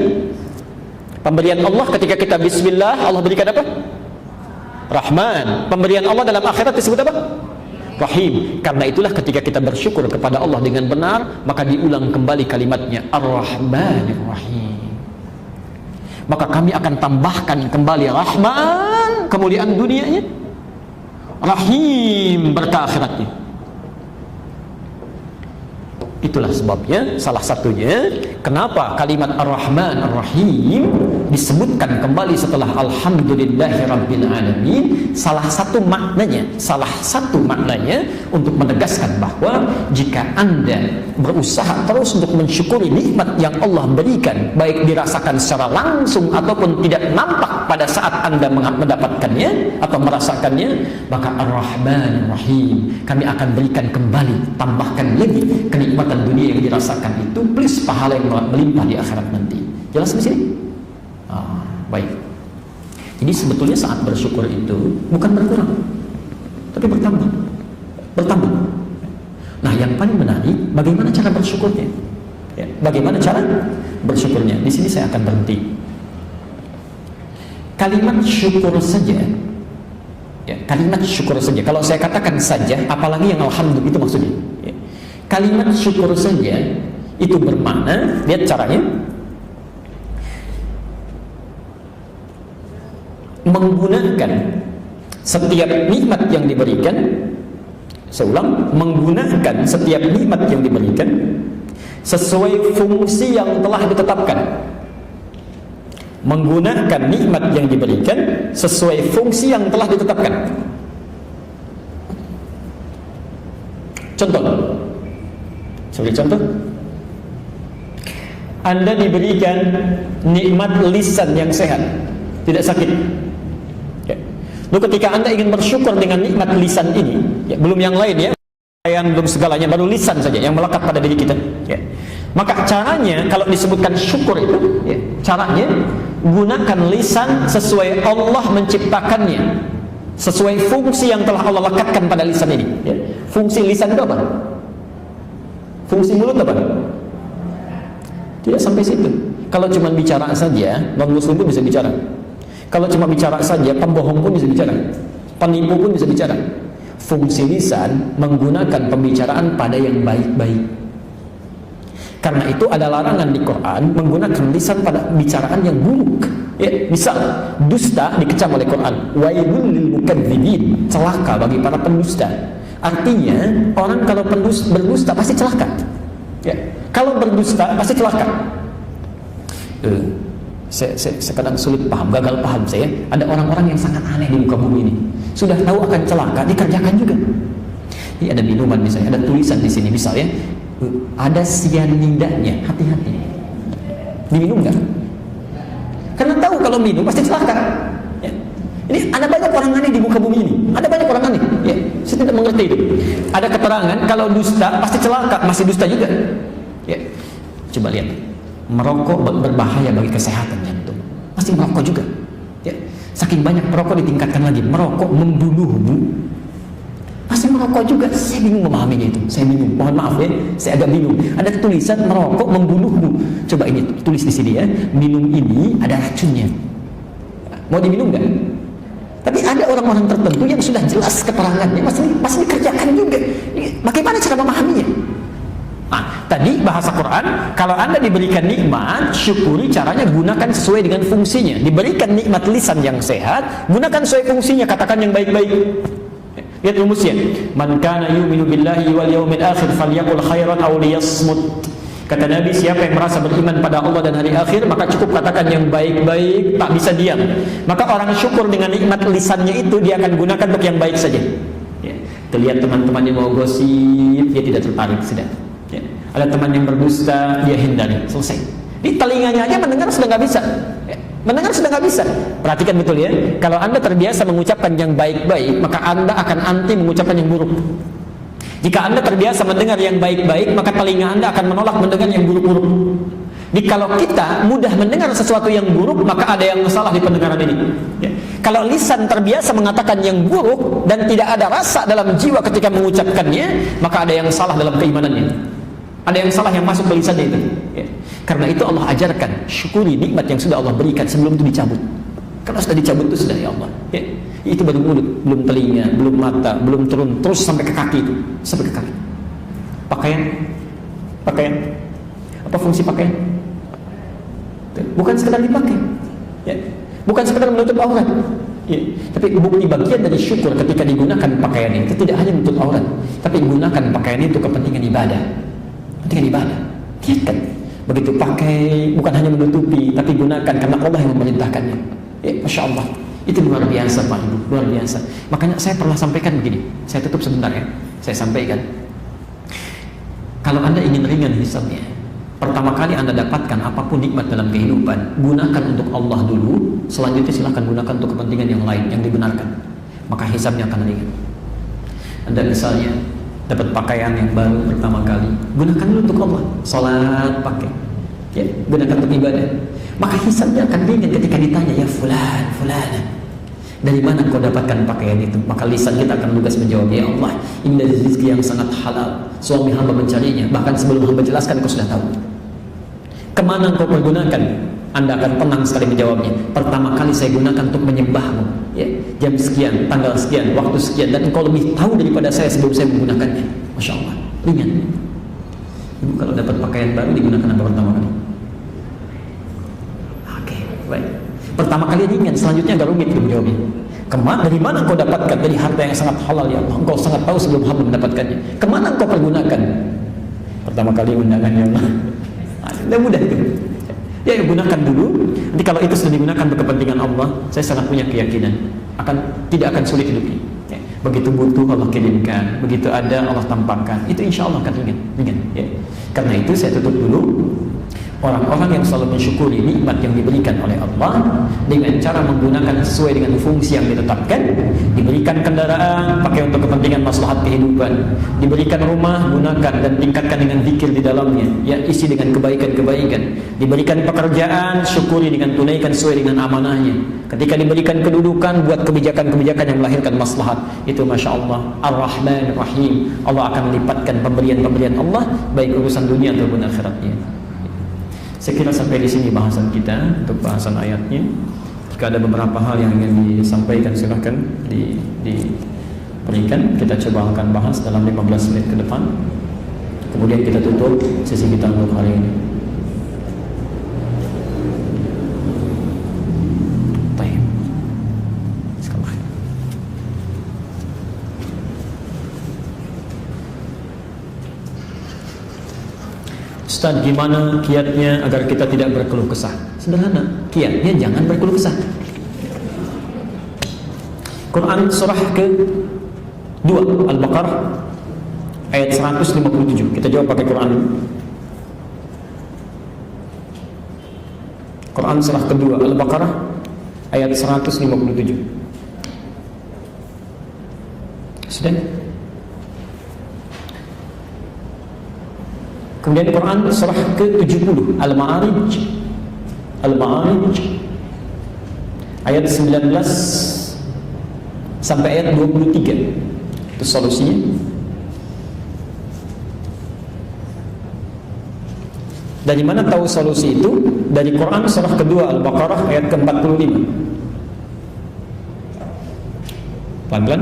Pemberian Allah ketika kita bismillah, Allah berikan apa? Rahman. Pemberian Allah dalam akhirat disebut apa? Rahim. Karena itulah ketika kita bersyukur kepada Allah dengan benar, maka diulang kembali kalimatnya Ar-Rahmanir Rahim. Maka kami akan tambahkan kembali Rahman, kemuliaan dunianya, Rahim, berkah akhiratnya. Itulah sebabnya, salah satunya kenapa kalimat Ar-Rahman Ar-Rahim disebutkan kembali setelah Alhamdulillahirabbil alamin. Salah satu maknanya untuk menegaskan bahwa jika Anda berusaha terus untuk mensyukuri nikmat yang Allah berikan, baik dirasakan secara langsung ataupun tidak nampak pada saat Anda mendapatkannya atau merasakannya, maka Ar-Rahman Ar-Rahim, kami akan berikan kembali, tambahkan lagi kenikmatan dunia yang dirasakan itu, plus pahala yang melimpah di akhirat nanti. Jelas di sini? Baik. Jadi sebetulnya saat bersyukur itu bukan berkurang, tapi bertambah. Nah, yang paling menarik bagaimana cara bersyukurnya? Ya, bagaimana cara bersyukurnya? Di sini saya akan berhenti. Kalimat syukur saja. Ya, kalimat syukur saja. Kalau saya katakan saja, apalagi yang alhamdulillah, itu maksudnya. Ya. Kalimat syukur saja itu bermakna, lihat caranya, menggunakan setiap nikmat yang diberikan, seulang, menggunakan setiap nikmat yang diberikan sesuai fungsi yang telah ditetapkan. Menggunakan nikmat yang diberikan sesuai fungsi yang telah ditetapkan. Contoh, sebagai contoh, Anda diberikan nikmat lisan yang sehat, tidak sakit. Lalu ketika Anda ingin bersyukur dengan nikmat lisan ini, ya, belum yang lain ya, yang belum segalanya, baru lisan saja yang melekat pada diri kita. Ya. Maka caranya kalau disebutkan syukur itu, ya, caranya gunakan lisan sesuai Allah menciptakannya, sesuai fungsi yang telah Allah lekatkan pada lisan ini. Ya. Fungsi lisan itu apa? Fungsi mulut apa? Tidak sampai situ. Kalau cuma bicara saja, non-muslim pun bisa bicara. Kalau cuma bicara saja, pembohong pun bisa bicara, penipu pun bisa bicara. Fungsi lisan menggunakan pembicaraan pada yang baik-baik. Karena itu ada larangan di Quran menggunakan lisan pada bicaraan yang buruk. Ya, misal dusta dikecam oleh Quran, wailul lil mukadzibin, celaka bagi para pendusta. Artinya orang kalau berdusta pasti celaka. Ya, kalau berdusta pasti celaka. Saya kadang sulit paham, gagal paham saya. Ada orang-orang yang sangat aneh di muka bumi ini. Sudah tahu akan celaka, dikerjakan juga. Ini ada minuman misalnya, ada tulisan di sini misalnya, ada sianidanya, hati-hati. Diminum nggak? Karena tahu kalau minum pasti celaka. Ya. Ini ada banyak orang aneh di muka bumi ini. Ada banyak orang aneh. Ya, saya tidak mengerti itu. Ada keterangan kalau dusta pasti celaka, masih dusta juga. Ya. Coba lihat. Merokok berbahaya bagi kesehatan jantung. Pasti merokok juga. Ya. Saking banyak perokok ditingkatkan lagi. Merokok membunuhmu. Pasti merokok juga. Saya bingung memahaminya itu. Saya bingung. Mohon maaf ya. Saya agak bingung. Ada tulisan merokok membunuhmu. Coba ini tulis di sini ya. Minum ini ada racunnya. Mau diminum nggak? Tapi ada orang-orang tertentu yang sudah jelas keterangannya masih dikerjakan juga. Bagaimana cara memahaminya? Nah, tadi bahasa Quran, kalau Anda diberikan nikmat, syukuri, caranya gunakan sesuai dengan fungsinya. Diberikan nikmat lisan yang sehat, gunakan sesuai fungsinya, katakan yang baik-baik. Lihat rumusnya. Man kana yu'minu billahi wal yawmil akhir falyaqul khairan aw liyasmut. Kata Nabi, siapa yang merasa beriman pada Allah dan hari akhir, maka cukup katakan yang baik-baik, tak bisa diam. Maka orang syukur dengan nikmat lisannya itu, dia akan gunakan untuk yang baik saja. Ya. Terlihat teman-temannya mau gosip, dia tidak tertarik, sudah. Ya. Ada teman yang berdusta, dia hindari, selesai. Di telinganya aja mendengar sudah nggak bisa. Ya. Mendengar sudah nggak bisa. Perhatikan betul ya. Kalau Anda terbiasa mengucapkan yang baik-baik, maka Anda akan anti mengucapkan yang buruk. Jika Anda terbiasa mendengar yang baik-baik, maka telinga Anda akan menolak mendengar yang buruk-buruk. Jadi kalau kita mudah mendengar sesuatu yang buruk, maka ada yang salah di pendengaran ini. Ya. Kalau lisan terbiasa mengatakan yang buruk dan tidak ada rasa dalam jiwa ketika mengucapkannya, maka ada yang salah dalam keimanannya. Ada yang salah yang masuk ke lisannya itu. Ya. Karena itu Allah ajarkan, syukuri nikmat yang sudah Allah berikan sebelum itu dicabut. Karena sudah dicabut itu sudah, ya Allah. Ya. Itu baru mulut, belum telinga, belum mata, belum turun, terus sampai ke kaki itu, sampai ke kaki. Pakaian. Apa fungsi pakaian? Bukan sekedar dipakai. Ya. Bukan sekedar menutup aurat. Ya. Tapi bukti bagian dari syukur ketika digunakan pakaian itu tidak hanya menutup aurat, tapi gunakan pakaian itu kepentingan ibadah. Kepentingan ibadah. Lihat kan, begitu pakai bukan hanya menutupi, tapi gunakan karena Allah yang memerintahkannya. Ya, Masya Allah. Itu luar biasa Pak Ibu, luar biasa. Makanya saya pernah sampaikan begini. Saya tutup sebentar ya. Saya sampaikan, kalau Anda ingin ringan hisabnya, pertama kali Anda dapatkan apapun nikmat dalam kehidupan, gunakan untuk Allah dulu. Selanjutnya silahkan gunakan untuk kepentingan yang lain yang dibenarkan. Maka hisabnya akan ringan. Anda misalnya dapat pakaian yang baru pertama kali, gunakan dulu untuk Allah. Salat pakai, ya, gunakan untuk ibadah. Maka hisabnya akan ringan ketika ditanya, ya fulan, dari mana kau dapatkan pakaian itu? Maka lisan kita akan lugas menjawab, ya Allah, ini dari rezeki yang sangat halal. Suami hamba mencarinya, bahkan sebelum hamba jelaskan kau sudah tahu. Kemana kau pergunakan? Anda akan tenang sekali menjawabnya. Pertama kali saya gunakan untuk menyembahmu, ya, jam sekian, tanggal sekian, waktu sekian, dan engkau lebih tahu daripada saya sebelum saya menggunakannya. Masya Allah, ringan. Ibu kalau dapat pakaian baru digunakan apa pertama kali? Baik. Pertama kali ringan, selanjutnya agak rumit menjawabnya. Dari mana engkau dapatkan? Dari harta yang sangat halal, ya Allah. Engkau sangat tahu sebelum hamba mendapatkannya. Kemana engkau pergunakan? Pertama kali undangan, ya Allah. Nah, mudah itu. Ya, gunakan dulu. Nanti kalau itu sudah digunakan untuk kepentingan Allah, saya sangat punya keyakinan tidak akan sulit hidupnya. Ya. Begitu butuh Allah kirimkan, begitu ada Allah tampakkan. Itu insya Allah akan ringan. Ya. Karena itu saya tutup dulu. Orang-orang yang selalu mensyukuri nikmat yang diberikan oleh Allah dengan cara menggunakan sesuai dengan fungsi yang ditetapkan. Diberikan kendaraan, pakai untuk kepentingan maslahat kehidupan. Diberikan rumah, gunakan dan tingkatkan dengan zikir di dalamnya, ya, isi dengan kebaikan-kebaikan. Diberikan pekerjaan, syukuri dengan tunaikan sesuai dengan amanahnya. Ketika diberikan kedudukan, buat kebijakan-kebijakan yang melahirkan maslahat. Itu Masya Allah, Ar-Rahman Ar-Rahim. Allah akan melipatkan pemberian-pemberian Allah, baik urusan dunia ataupun akhiratnya. Saya kira sampai di sini bahasan kita untuk bahasan ayatnya. Jika ada beberapa hal yang ingin disampaikan, silahkan diberikan. Kita coba akan bahas dalam 15 menit ke depan. Kemudian kita tutup sesi kita untuk hari ini. Baik. Sekali. Ustaz, gimana kiatnya agar kita tidak berkeluh kesah? Sederhana, kiatnya jangan berkeluh kesah. Quran surah ke-2 Al-Baqarah ayat 157. Kita jawab pakai Quran. Quran surah ke-2 Al-Baqarah ayat 157. Sudah? Kemudian Quran surah ke-70 Al-Ma'arij ayat 19 sampai ayat 23. Itu solusinya. Dari mana tahu solusi itu? Dari Quran surah kedua Al-Baqarah ayat ke-45. Pelan-pelan.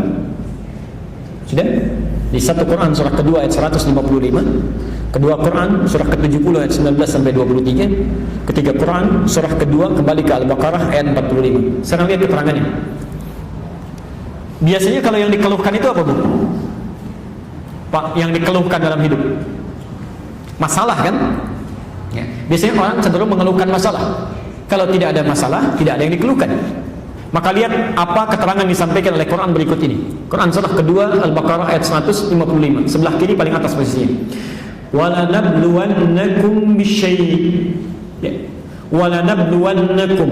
Sudah? Di satu Quran surah kedua ayat 155. Kedua Quran surah ke-70 ayat 19 sampai 23. Ketiga Quran surah kedua kembali ke Al-Baqarah ayat 45. Sekarang lihat keterangannya. Biasanya kalau yang dikeluhkan itu apa, Bu? Pak, yang dikeluhkan dalam hidup masalah kan? Ya. Biasanya orang cenderung mengeluhkan masalah. Kalau tidak ada masalah, tidak ada yang dikeluhkan. Maka lihat apa keterangan disampaikan oleh Quran berikut ini. Quran surah kedua Al-Baqarah ayat 155. Sebelah kiri paling atas posisinya. وَلَنَبْلُوَنَّكُمْ بِالشَّيْءِ وَلَنَبْلُوَنَّكُمْ,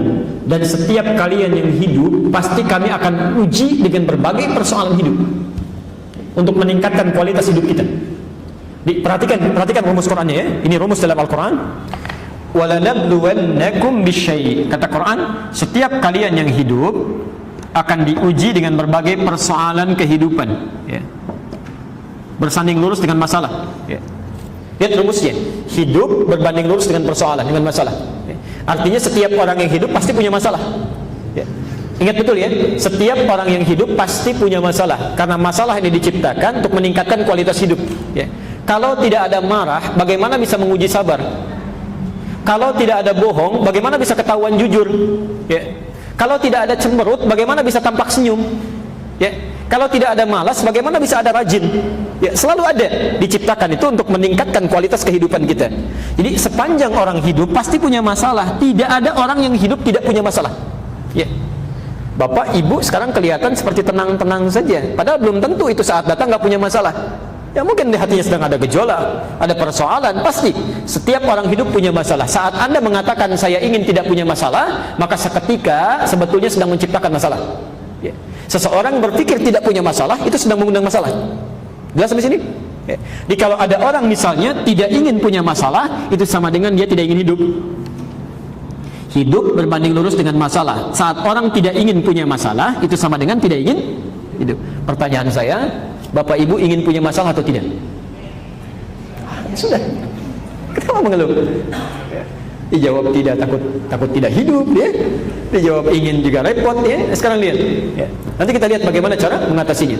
dan setiap kalian yang hidup pasti kami akan uji dengan berbagai persoalan hidup untuk meningkatkan kualitas hidup kita. Perhatikan rumus Qurannya ya. Ini rumus dalam Al-Quran. وَلَنَبْلُوَنَّكُمْ بِالشَّيْءِ. Kata Quran, setiap kalian yang hidup akan diuji dengan berbagai persoalan kehidupan, ya. Bersanding lurus dengan masalah, ya. Lihat rumusnya, hidup berbanding lurus dengan persoalan, dengan masalah. Artinya setiap orang yang hidup pasti punya masalah. Ya. Ingat betul ya, setiap orang yang hidup pasti punya masalah, karena masalah ini diciptakan untuk meningkatkan kualitas hidup. Ya. Kalau tidak ada marah, bagaimana bisa menguji sabar? Kalau tidak ada bohong, bagaimana bisa ketahuan jujur? Ya. Kalau tidak ada cemberut, bagaimana bisa tampak senyum? Ya. Kalau tidak ada malas, bagaimana bisa ada rajin? Ya, selalu ada, diciptakan itu untuk meningkatkan kualitas kehidupan kita. Jadi sepanjang orang hidup pasti punya masalah. Tidak ada orang yang hidup tidak punya masalah. Ya. Bapak, ibu sekarang kelihatan seperti tenang-tenang saja, padahal belum tentu itu saat datang nggak punya masalah. Ya mungkin di hatinya sedang ada gejolak, ada persoalan. Pasti setiap orang hidup punya masalah. Saat Anda mengatakan saya ingin tidak punya masalah, maka seketika sebetulnya sedang menciptakan masalah. Ya. Seseorang berpikir tidak punya masalah, itu sedang mengundang masalah. Jelas sampai sini? Ya. Jadi kalau ada orang misalnya tidak ingin punya masalah, itu sama dengan dia tidak ingin hidup. Hidup berbanding lurus dengan masalah. Saat orang tidak ingin punya masalah, itu sama dengan tidak ingin hidup. Pertanyaan saya, Bapak Ibu ingin punya masalah atau tidak? Ya sudah. Kenapa mengeluh? Dijawab tidak, takut tidak hidup, ya. Dijawab ingin juga repot, ya. Sekarang lihat, ya. Nanti kita lihat bagaimana cara mengatasinya.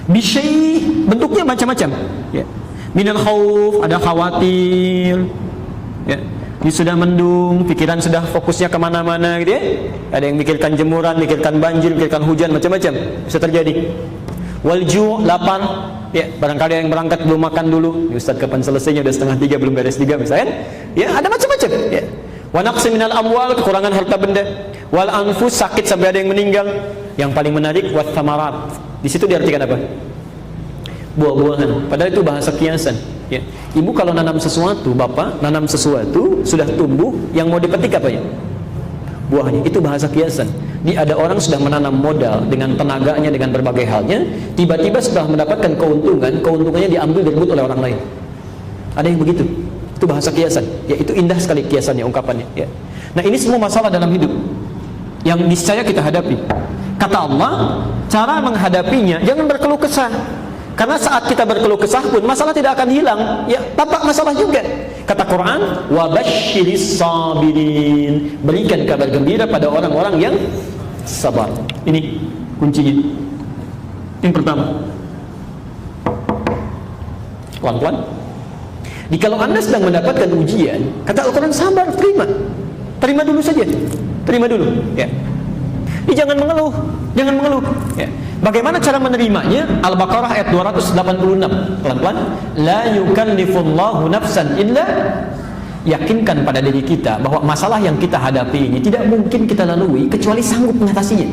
Bisyai, bentuknya macam-macam, ya. Minal khauf, ada khawatir, ya. Dia sudah mendung, pikiran sudah fokusnya kemana-mana, gitu ya. Ada yang mikirkan jemuran, mikirkan banjir, mikirkan hujan, macam-macam bisa terjadi. Walju, lapar, ya. Barangkali yang berangkat belum makan dulu. Ustaz kapan selesainya? Udah 2:30 belum beres 3 misalnya. Ya, ada macam-macam, ya. Wa naqsi minal amwal, kekurangan harta benda. Wal anfus, sakit sampai ada yang meninggal. Yang paling menarik wat thamarat. Di situ diartikan apa? Buah-buahan. Padahal itu bahasa kiasan. Ya. Ibu kalau nanam sesuatu, bapak nanam sesuatu sudah tumbuh, yang mau dipetik apa ya? Buahnya. Itu bahasa kiasan. Ini ada orang sudah menanam modal dengan tenaganya, dengan berbagai halnya, tiba-tiba setelah mendapatkan keuntungan, keuntungannya diambil direbut oleh orang lain. Ada yang begitu. Itu bahasa kiasan. Ya, itu indah sekali kiasannya, ungkapannya. Ya. Nah, ini semua masalah dalam hidup yang niscaya kita hadapi. Kata Allah, cara menghadapinya jangan berkeluh kesah. Karena saat kita berkeluh kesah pun masalah tidak akan hilang. Ya, tampak masalah juga. Kata Quran, wa basyiris sabirin. Berikan kabar gembira pada orang-orang yang sabar. Ini kuncinya. Yang pertama. Pelan-pelan. Kalau Anda sedang mendapatkan ujian, kata Al-Quran, sabar, terima. Terima dulu saja. Terima dulu, ya. Ini jangan mengeluh, jangan mengeluh. Ya. Bagaimana cara menerimanya? Al-Baqarah ayat 286. Pelan-pelan. La yukallifullahu nafsan illa, yakinkan pada diri kita bahwa masalah yang kita hadapi ini tidak mungkin kita lalui kecuali sanggup mengatasinya.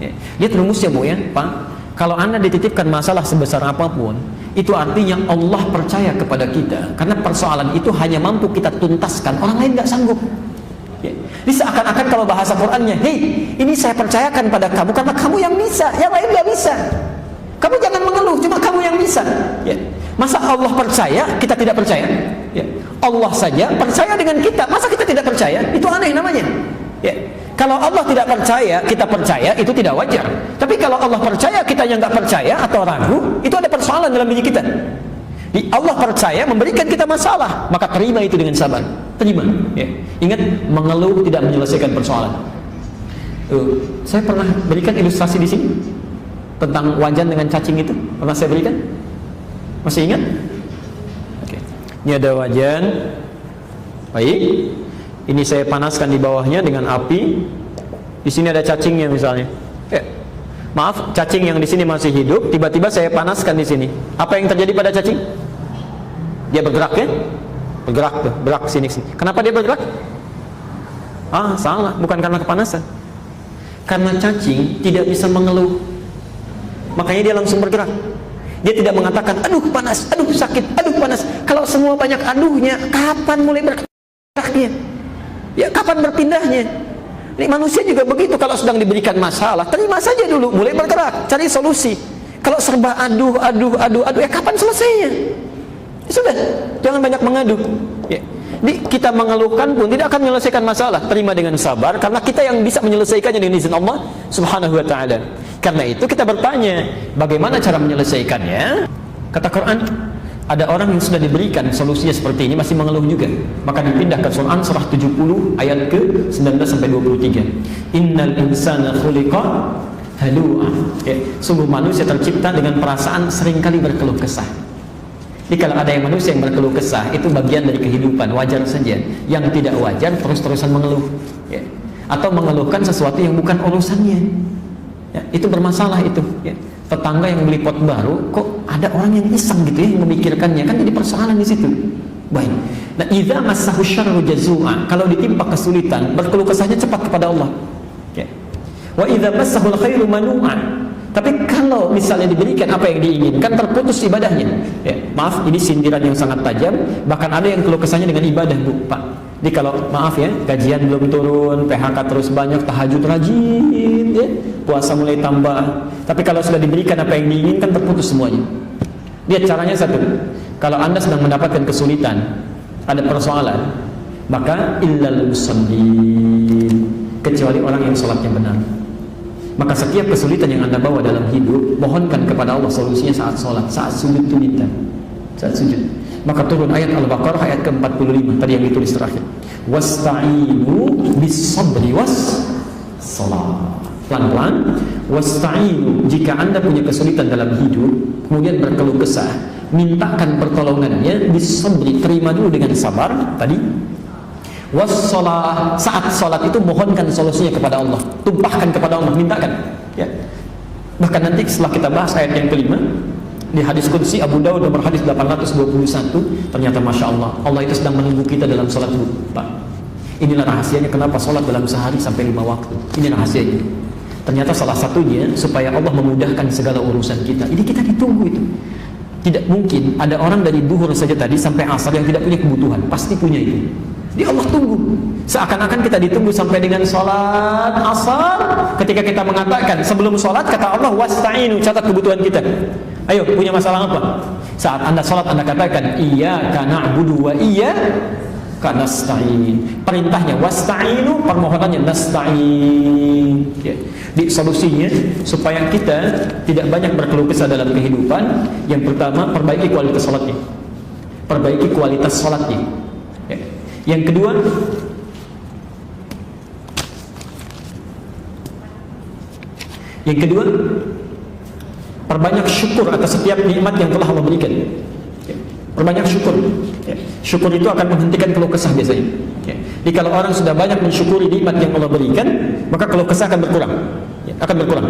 Ya. Lihat rumusnya, Bu, ya, Pak. Kalau Anda dititipkan masalah sebesar apapun, itu artinya Allah percaya kepada kita. Karena persoalan itu hanya mampu kita tuntaskan, orang lain nggak sanggup. Ini seakan-akan kalau bahasa Qurannya, hei, ini saya percayakan pada kamu karena kamu yang bisa, yang lain nggak bisa. Kamu jangan mengeluh, cuma kamu yang bisa. Ya. Masa Allah percaya, kita tidak percaya? Ya. Allah saja percaya dengan kita, masa kita tidak percaya? Itu aneh namanya. Ya. Kalau Allah tidak percaya, kita percaya, itu tidak wajar. Tapi kalau Allah percaya, kita yang nggak percaya atau ragu, itu ada persoalan dalam diri kita. Allah percaya memberikan kita masalah, maka terima itu dengan sabar. Terima. Ya. Ingat, mengeluh tidak menyelesaikan persoalan. Saya pernah berikan ilustrasi di sini tentang wajan dengan cacing itu. Pernah saya berikan? Masih ingat? Oke. Ini ada wajan. Baik. Ini saya panaskan di bawahnya dengan api. Di sini ada cacingnya misalnya. Maaf, cacing yang di sini masih hidup. Tiba-tiba saya panaskan di sini. Apa yang terjadi pada cacing? Dia bergerak, ya? Bergerak tuh, bergerak sini. Kenapa dia bergerak? Salah, bukan karena kepanasan. Karena cacing tidak bisa mengeluh. Makanya dia langsung bergerak. Dia tidak mengatakan, aduh panas, aduh sakit, aduh panas. Kalau semua banyak aduhnya, kapan mulai bergeraknya? Ya, kapan berpindahnya? Ini manusia juga begitu, kalau sedang diberikan masalah, terima saja dulu, mulai bergerak, cari solusi. Kalau serba aduh, ya kapan selesainya? Sudah, jangan banyak mengadu. Ya. Kita mengeluhkan pun tidak akan menyelesaikan masalah. Terima dengan sabar, karena kita yang bisa menyelesaikannya dengan izin Allah Subhanahu wa ta'ala. Karena itu kita bertanya, bagaimana cara menyelesaikannya? Kata Quran, ada orang yang sudah diberikan solusinya seperti ini masih mengeluh juga, maka dipindah ke surah 70 ayat ke 19 sampai 23. Innal insana khuliqa halu'a. Ya, sungguh manusia tercipta dengan perasaan seringkali berkeluh kesah. Jadi kalau ada yang manusia yang berkeluh kesah, itu bagian dari kehidupan, wajar saja. Yang tidak wajar terus-terusan mengeluh, ya. Atau mengeluhkan sesuatu yang bukan urusannya, ya, itu bermasalah itu, ya. Tetangga yang beli pot baru, kok ada orang yang iseng gitu ya, yang memikirkannya, kan jadi persoalan di situ. Baik. Nah, idza massahu syarru jazua, kalau ditimpa kesulitan, berkeluh kesahnya cepat kepada Allah. Ya. Wa idza massahu khairu manu'a. Tapi kalau misalnya diberikan apa yang diinginkan, terputus ibadahnya. Ya, maaf, ini sindiran yang sangat tajam. Bahkan ada yang keluh kesahnya dengan ibadah, Bu, Pak. Jadi kalau maaf ya, gajian belum turun, PHK terus banyak, tahajud rajin, ya, puasa mulai tambah. Tapi kalau sudah diberikan apa yang diinginkan, terputus semuanya. Lihat caranya satu. Kalau Anda sedang mendapatkan kesulitan, ada persoalan, maka illal musallin, kecuali orang yang sholatnya benar. Maka setiap kesulitan yang Anda bawa dalam hidup, mohonkan kepada Allah solusinya saat sholat, saat sujud itu minta, saat sujud. Maka turun ayat Al-Baqarah ayat ke-45 tadi yang ditulis terakhir. Wasta'inu bis-sabri was-salat. Pelan-pelan. Wasta'inu, jika Anda punya kesulitan dalam hidup, kemudian berkeluh kesah, mintakan pertolongannya bis-sabri, terima dulu dengan sabar tadi. Was-salat, saat salat itu mohonkan solusinya kepada Allah, tumpahkan kepada Allah, mintakan, ya. Bahkan nanti setelah kita bahas ayat yang kelima di hadis qudsi Abu Dawud nomor hadis 821, ternyata Masya Allah, Allah itu sedang menunggu kita dalam salat, Pak. Inilah rahasianya kenapa salat dalam sehari sampai 5 waktu. Ini rahasianya. Ternyata salah satunya supaya Allah memudahkan segala urusan kita. Ini kita ditunggu itu. Tidak mungkin ada orang dari duhur saja tadi sampai asar yang tidak punya kebutuhan. Pasti punya itu. Di Allah tunggu. Seakan-akan kita ditunggu sampai dengan sholat asar. Ketika kita mengatakan sebelum sholat, kata Allah, wasta'inu, catat kebutuhan kita. Ayo, punya masalah apa? Saat Anda sholat, Anda katakan, iyyaka na'budu wa iyyaka nasta'in. Perintahnya wasta'inu, permohonannya nasta'in. Ya. Di solusinya supaya kita tidak banyak berkeluh kesah dalam kehidupan. Yang pertama, perbaiki kualitas sholatnya. Perbaiki kualitas sholatnya. Ya. Yang kedua, perbanyak syukur atas setiap nikmat yang telah Allah berikan. Ya. Perbanyak syukur. Ya. Syukur itu akan menghentikan keluh kesah biasanya. Ya. Jadi kalau orang sudah banyak mensyukuri nikmat yang Allah berikan, maka keluh kesah akan berkurang. Ya, akan berkurang.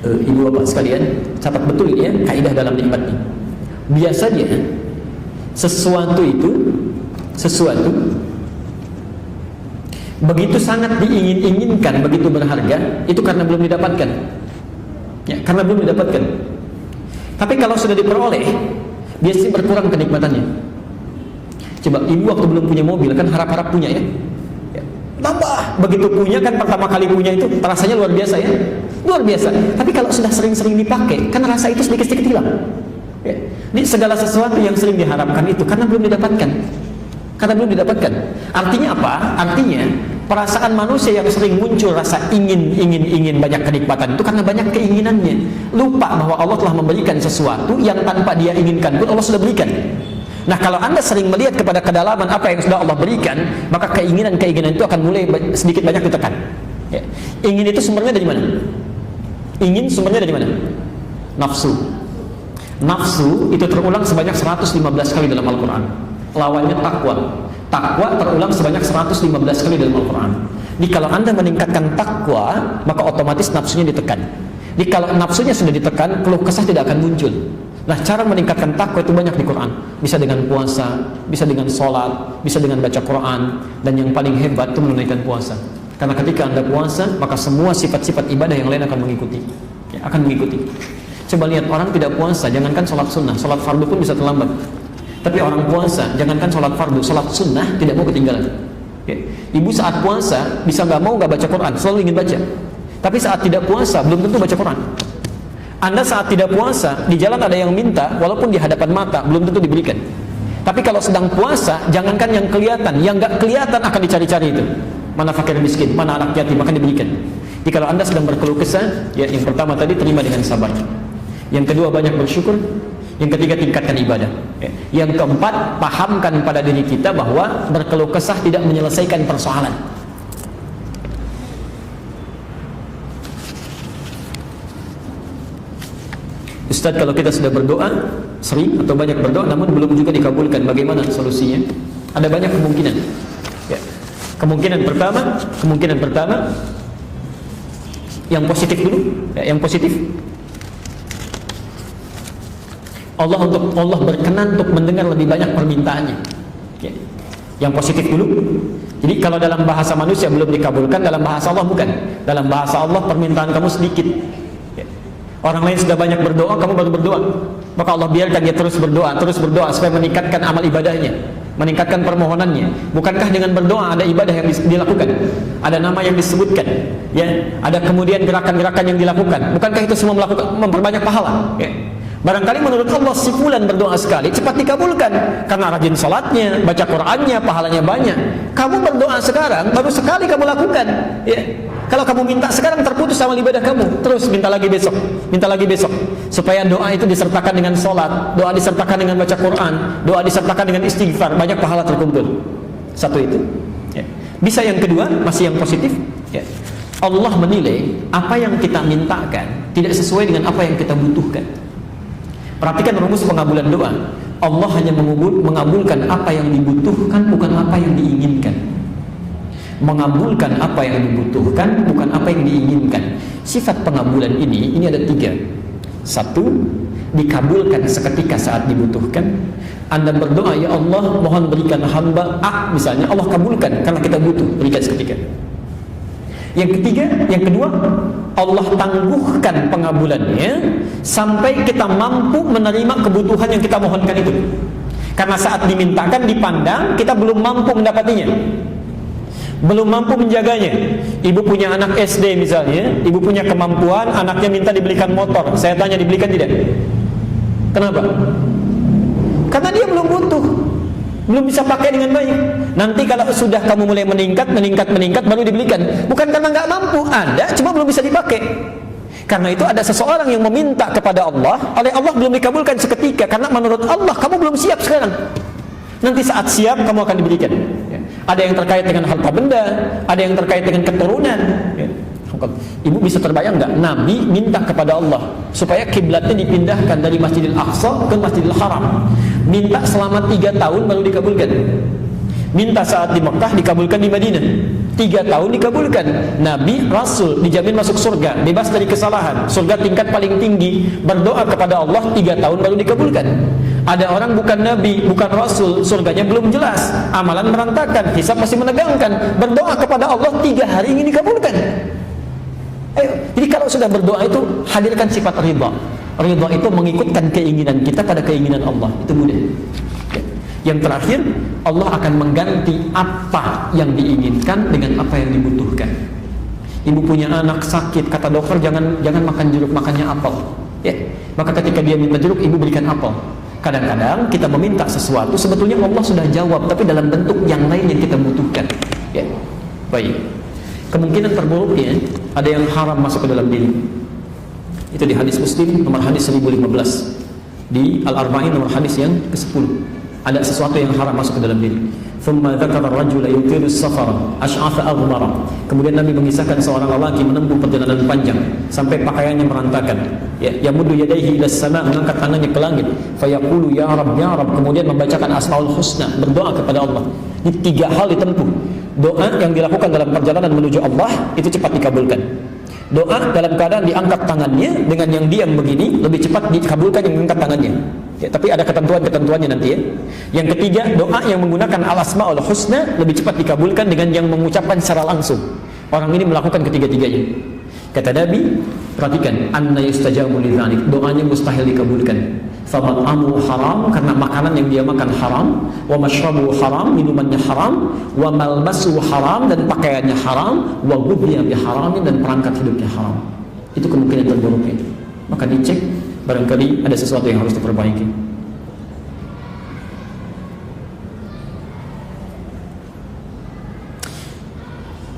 Ibu bapak sekalian, catat betul ini ya, kaidah dalam nikmat ini. Biasanya sesuatu begitu sangat diingin-inginkan, begitu berharga, itu karena belum didapatkan. Ya, karena belum didapatkan. Tapi kalau sudah diperoleh, biasanya berkurang kenikmatannya. Coba ibu waktu belum punya mobil kan harap-harap punya ya. Tambah, begitu punya kan pertama kali punya itu rasanya luar biasa ya, luar biasa. Tapi kalau sudah sering-sering dipakai, kan rasa itu sedikit-sedikit hilang. Ya. Ini segala sesuatu yang sering diharapkan itu karena belum didapatkan, karena belum didapatkan. Artinya apa? Artinya perasaan manusia yang sering muncul rasa ingin banyak kenikmatan itu karena banyak keinginannya. Lupa bahwa Allah telah memberikan sesuatu yang tanpa dia inginkan pun Allah sudah berikan. Nah, kalau Anda sering melihat kepada kedalaman apa yang sudah Allah berikan, maka keinginan-keinginan itu akan mulai sedikit banyak ditekan. Ya. Ingin itu sumbernya dari mana? Ingin sumbernya dari mana? Nafsu. Nafsu itu terulang sebanyak 115 kali dalam Al-Quran. Lawannya takwa. Takwa terulang sebanyak 115 kali dalam Al-Quran. Jadi kalau Anda meningkatkan takwa, maka otomatis nafsunya ditekan. Jadi kalau nafsunya sudah ditekan, keluh kesah tidak akan muncul. Nah, cara meningkatkan takwa itu banyak di Quran. Bisa dengan puasa, bisa dengan sholat, bisa dengan baca Quran, dan yang paling hebat itu menunaikan puasa. Karena ketika Anda puasa, maka semua sifat-sifat ibadah yang lain akan mengikuti. Ya, akan mengikuti. Coba lihat orang tidak puasa, jangankan sholat sunnah, sholat fardu pun bisa terlambat. Tapi orang puasa, jangankan sholat fardu, sholat sunnah tidak mau ketinggalan. Ya. Ibu saat puasa bisa nggak mau nggak baca Quran, selalu ingin baca. Tapi saat tidak puasa belum tentu baca Quran. Anda saat tidak puasa, di jalan ada yang minta, walaupun di hadapan mata, belum tentu diberikan. Tapi kalau sedang puasa, jangankan yang kelihatan, yang nggak kelihatan akan dicari-cari itu. Mana fakir miskin, mana anak yatim, akan diberikan. Jadi kalau Anda sedang berkeluh kesah, ya yang pertama tadi terima dengan sabar. Yang kedua banyak bersyukur. Yang ketiga tingkatkan ibadah. Ya. Yang keempat, pahamkan pada diri kita bahwa berkeluh kesah tidak menyelesaikan persoalan. Ustaz, kalau kita sudah berdoa sering atau banyak berdoa namun belum juga dikabulkan, bagaimana solusinya? Ada banyak kemungkinan. Ya. Kemungkinan pertama yang positif dulu, ya, yang positif. Allah berkenan untuk mendengar lebih banyak permintaannya. Ya. Yang positif dulu. Jadi kalau dalam bahasa manusia belum dikabulkan, dalam bahasa Allah bukan. Dalam bahasa Allah permintaan kamu sedikit. Orang lain sudah banyak berdoa, kamu baru berdoa. Maka Allah biarkan dia terus berdoa supaya meningkatkan amal ibadahnya, meningkatkan permohonannya. Bukankah dengan berdoa ada ibadah yang dilakukan? Ada nama yang disebutkan, ya. Ada kemudian gerakan-gerakan yang dilakukan. Bukankah itu semua memperbanyak pahala? Ya. Barangkali menurut Allah si fulan berdoa sekali cepat dikabulkan karena rajin salatnya, baca Qur'annya, pahalanya banyak. Kamu berdoa sekarang baru sekali kamu lakukan, ya. Kalau kamu minta sekarang terputus sama ibadah kamu, terus minta lagi besok, supaya doa itu disertakan dengan sholat, doa disertakan dengan baca Quran, doa disertakan dengan istighfar, banyak pahala terkumpul. Satu itu. Ya. Bisa yang kedua, masih yang positif. Ya. Allah menilai apa yang kita mintakan tidak sesuai dengan apa yang kita butuhkan. Perhatikan rumus pengabulan doa. Allah hanya mengabulkan apa yang dibutuhkan, bukan apa yang diinginkan. Mengabulkan apa yang dibutuhkan, bukan apa yang diinginkan. Sifat pengabulan ini ada 3. 1, dikabulkan seketika saat dibutuhkan. Anda berdoa, ya Allah mohon berikan hamba A misalnya, Allah kabulkan karena kita butuh, berikan seketika. Yang ketiga, yang kedua, Allah tangguhkan pengabulannya sampai kita mampu menerima kebutuhan yang kita mohonkan itu. Karena saat dimintakan, dipandang, kita belum mampu mendapatinya, belum mampu menjaganya. Ibu punya anak SD misalnya, ibu punya kemampuan, anaknya minta dibelikan motor. Saya tanya, dibelikan tidak? Kenapa? Karena dia belum butuh, belum bisa pakai dengan baik. Nanti kalau sudah kamu mulai meningkat baru dibelikan. Bukan karena nggak mampu, ada, cuma belum bisa dipakai. Karena itu ada seseorang yang meminta kepada Allah, oleh Allah belum dikabulkan seketika, karena menurut Allah kamu belum siap sekarang. Nanti saat siap kamu akan diberikan. Ada yang terkait dengan harta benda, ada yang terkait dengan keturunan. Ibu bisa terbayang nggak? Nabi minta kepada Allah supaya kiblatnya dipindahkan dari Masjidil Aqsa ke Masjidil Haram. Minta selama 3 tahun baru dikabulkan. Minta saat di Mekah, dikabulkan di Madinah. 3 tahun dikabulkan. Nabi, Rasul dijamin masuk surga, bebas dari kesalahan, surga tingkat paling tinggi. Berdoa kepada Allah 3 tahun baru dikabulkan. Ada orang bukan Nabi, bukan Rasul, surganya belum jelas, amalan merantakan, hisab masih menegangkan, berdoa kepada Allah 3 hari ingin dikabulkan. Ayo, jadi kalau sudah berdoa itu hadirkan sifat ridha. Ridha itu mengikutkan keinginan kita pada keinginan Allah. Itu mudah. Yang terakhir, Allah akan mengganti apa yang diinginkan dengan apa yang dibutuhkan. Ibu punya anak sakit, kata dokter jangan makan jeruk, makannya apel. Ya, maka ketika dia minta jeruk, ibu berikan apel. Kadang-kadang kita meminta sesuatu, sebetulnya Allah sudah jawab, tapi dalam bentuk yang lain yang kita butuhkan. Ya, baik. Kemungkinan terburuknya ada yang haram masuk ke dalam diri. Itu di hadis Muslim nomor hadis 1015, di Al-Arba'in nomor hadis yang ke-10. Ada sesuatu yang haram masuk ke dalam diri. Thumma dzakara ar-rajula yutilu as-safara ash'atha aghbara. Kemudian Nabi mengisahkan seorang lelaki menempuh perjalanan panjang sampai pakaiannya merantakan. Ya, yamuddu yadayhi ila as-sama', mengangkat tangannya ke langit. Fayaqulu ya Rabb ya Rabb. Kemudian membacakan Asmaul Husna, berdoa kepada Allah. Ini 3 hal ditempuh. Doa yang dilakukan dalam perjalanan menuju Allah itu cepat dikabulkan. Doa dalam keadaan diangkat tangannya dengan yang diam begini lebih cepat dikabulkan yang mengangkat tangannya. Ya, tapi ada ketentuan-ketentuannya nanti ya. Yang ketiga, doa yang menggunakan al-asmaul husna lebih cepat dikabulkan dengan yang mengucapkan secara langsung. Orang ini melakukan ketiga-tiganya. Kata Nabi, perhatikan, anna yustajabu lidzalik, doanya mustahil dikabulkan. Famat'amu haram, karena makanan yang dia makan haram, wa mashrabu haram, minumannya haram, wa malbasu haram, dan pakaiannya haram, wa ghudhiya biharamin, dan perangkat hidupnya haram. Itu kemungkinan terburuknya. Maka dicek, barangkali ada sesuatu yang harus diperbaiki.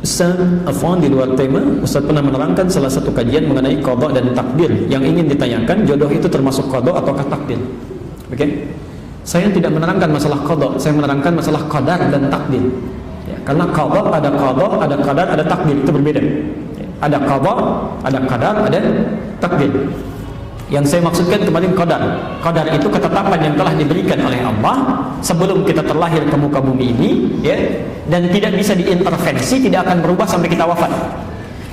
Ustaz Afwan, di luar tema, Ustaz pernah menerangkan salah satu kajian mengenai qada dan takdir. Yang ingin ditanyakan, jodoh itu termasuk qada ataukah takdir? Oke? Saya tidak menerangkan masalah qada, saya menerangkan masalah qadar dan takdir. Ya, karena qada, ada qadar, ada takdir, itu berbeda. Ya, ada qada, ada qadar, ada takdir. Yang saya maksudkan kemarin qadar. Qadar itu ketetapan yang telah diberikan oleh Allah sebelum kita terlahir ke muka bumi ini, ya, dan tidak bisa diintervensi, tidak akan berubah sampai kita wafat.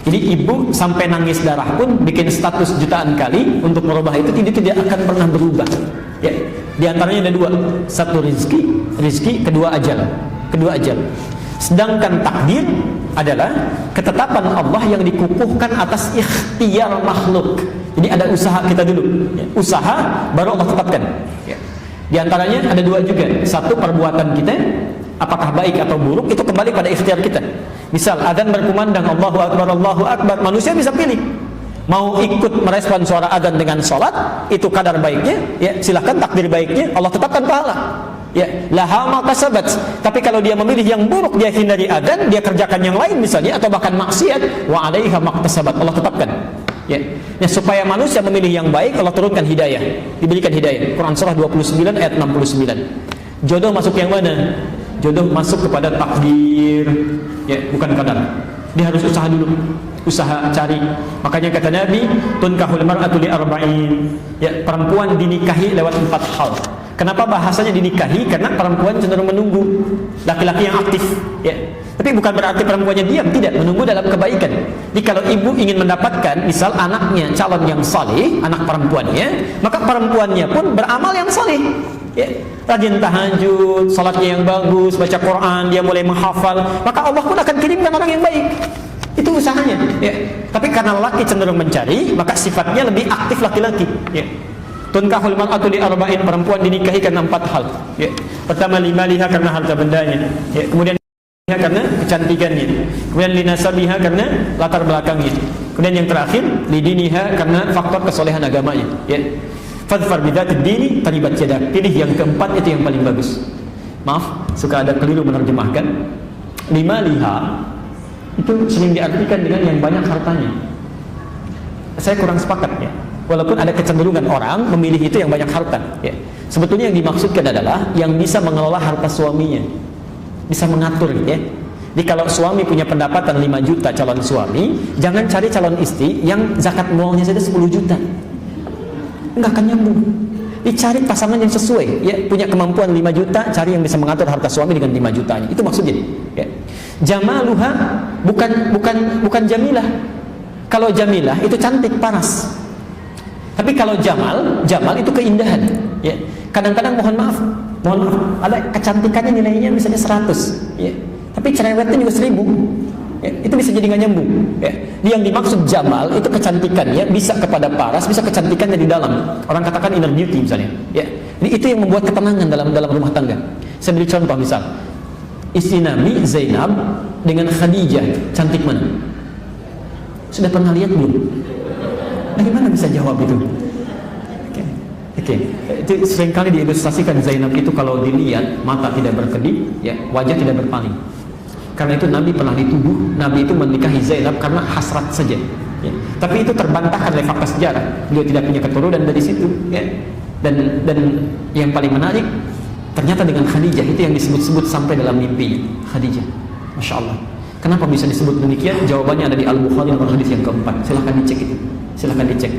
Jadi ibu sampai nangis darah pun bikin status jutaan kali untuk merubah itu tidak akan pernah berubah. Ya, di antaranya ada 2, satu rizki, kedua ajal. Sedangkan takdir adalah ketetapan Allah yang dikukuhkan atas ikhtiar makhluk. Jadi ada usaha kita dulu, ya. Usaha baru Allah tetapkan. Ya. Di antaranya ada 2 juga. Satu, perbuatan kita apakah baik atau buruk itu kembali pada ikhtiar kita. Misal adzan berkumandang Allahu Akbar, manusia bisa pilih mau ikut merespon suara adzan dengan sholat, itu kadar baiknya, ya silahkan, takdir baiknya Allah tetapkan pahala. Ya, laha ma kasabat. Tapi kalau dia memilih yang buruk, dia hindari adzan, dia kerjakan yang lain misalnya, atau bahkan maksiat, wa 'alaiha maktasabat, Allah tetapkan. Ya. Ya, supaya manusia memilih yang baik, Allah turunkan hidayah, diberikan hidayah. Quran surah 29 ayat 69. Jodoh masuk yang mana? Jodoh masuk kepada takdir, ya, bukan qadar. Dia harus usaha dulu, usaha cari. Makanya kata Nabi, tunkahul mar'atu li arba'in. Ya, perempuan dinikahi lewat 4 hal. Kenapa bahasanya dinikahi? Karena perempuan cenderung menunggu laki-laki yang aktif, ya. Tapi bukan berarti perempuannya diam, tidak, menunggu dalam kebaikan. Jadi kalau ibu ingin mendapatkan misal anaknya calon yang saleh, anak perempuannya, maka perempuannya pun beramal yang saleh. Ya, rajin tahajud, salatnya yang bagus, baca Quran, dia mulai menghafal, maka Allah pun akan kirimkan orang yang baik. Itu usahanya, ya. Tapi karena laki cenderung mencari, maka sifatnya lebih aktif laki-laki, ya. Tunkahul mar'atu li arba'in, perempuan dinikahi karena 4 hal, ya. Pertama, limaliha, karena harta bendanya, ya. Kemudian karena kecantikannya, kemudian linasabiha, karena latar belakangnya, kemudian yang terakhir lidiniha, karena faktor kesolehan agamanya, ya. Fadfar bidzatid dini taribat yadak, pilih yang keempat, itu yang paling bagus. Maaf, suka ada keliru menerjemahkan. Limaliha itu sering diartikan dengan yang banyak hartanya. Saya kurang sepakat, ya. Walaupun ada kecenderungan orang memilih itu yang banyak harta, ya. Sebetulnya yang dimaksudkan adalah yang bisa mengelola harta suaminya, bisa mengatur, ya. Jadi kalau suami punya pendapatan 5 juta calon suami, jangan cari calon istri yang zakat mualnya saja 10 juta. Enggak akan nyambung. Dicari pasangan yang sesuai, ya, punya kemampuan 5 juta, cari yang bisa mengatur harta suami dengan 5 jutanya. Itu maksudnya, ya. Jamaluha bukan jamilah. Kalau jamilah itu cantik, paras. Tapi kalau jamal itu keindahan, ya. Kadang-kadang mohon maaf, ada kecantikannya nilainya misalnya 100, ya. Tapi cerewetnya juga 1000. Ya, itu bisa jadi nggak nyambung, ya. Yang dimaksud jamal itu kecantikannya bisa kepada paras, bisa kecantikannya di dalam. Orang katakan inner beauty misalnya, ya. Jadi itu yang membuat ketenangan dalam rumah tangga. Saya beri contoh, misal istri Nabi Zainab dengan Khadijah, cantik mana? Sudah pernah lihat belum? Bagaimana bisa jawab itu? Oke. Itu seringkali diilustrasikan Zainab itu kalau dilihat mata tidak berkedip, ya, wajah tidak berpaling. Karena itu Nabi pernah dituduh, Nabi itu menikahi Zainab karena hasrat saja, ya. Tapi itu terbantahkan oleh fakta sejarah. Beliau tidak punya keturunan dari situ, ya. Dan yang paling menarik, ternyata dengan Khadijah itu yang disebut-sebut sampai dalam mimpi Khadijah. Masya Allah. Kenapa bisa disebut demikian? Jawabannya ada di Al-Bukhari nomor hadis yang keempat. Silahkan dicek itu. Silahkan dicek.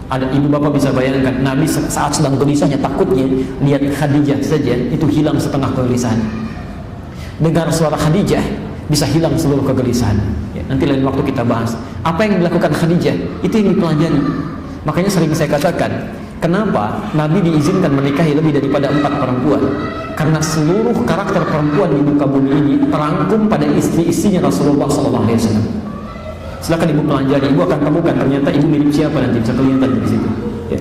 Ada ibu bapak bisa bayangkan, Nabi saat sedang gelisahnya, takutnya lihat Khadijah saja itu hilang setengah kegelisahan. Dengar suara Khadijah bisa hilang seluruh kegelisahan, ya. Nanti lain waktu kita bahas apa yang dilakukan Khadijah, itu yang dipelajari. Makanya sering saya katakan, kenapa Nabi diizinkan menikahi lebih daripada 4 perempuan? Karena seluruh karakter perempuan di muka bumi ini terangkum pada istri-istrinya Rasulullah SAW. Silakan ibu pelajari, ibu akan temukan ternyata ibu mirip siapa nanti, bisa kelihatan di situ, ya.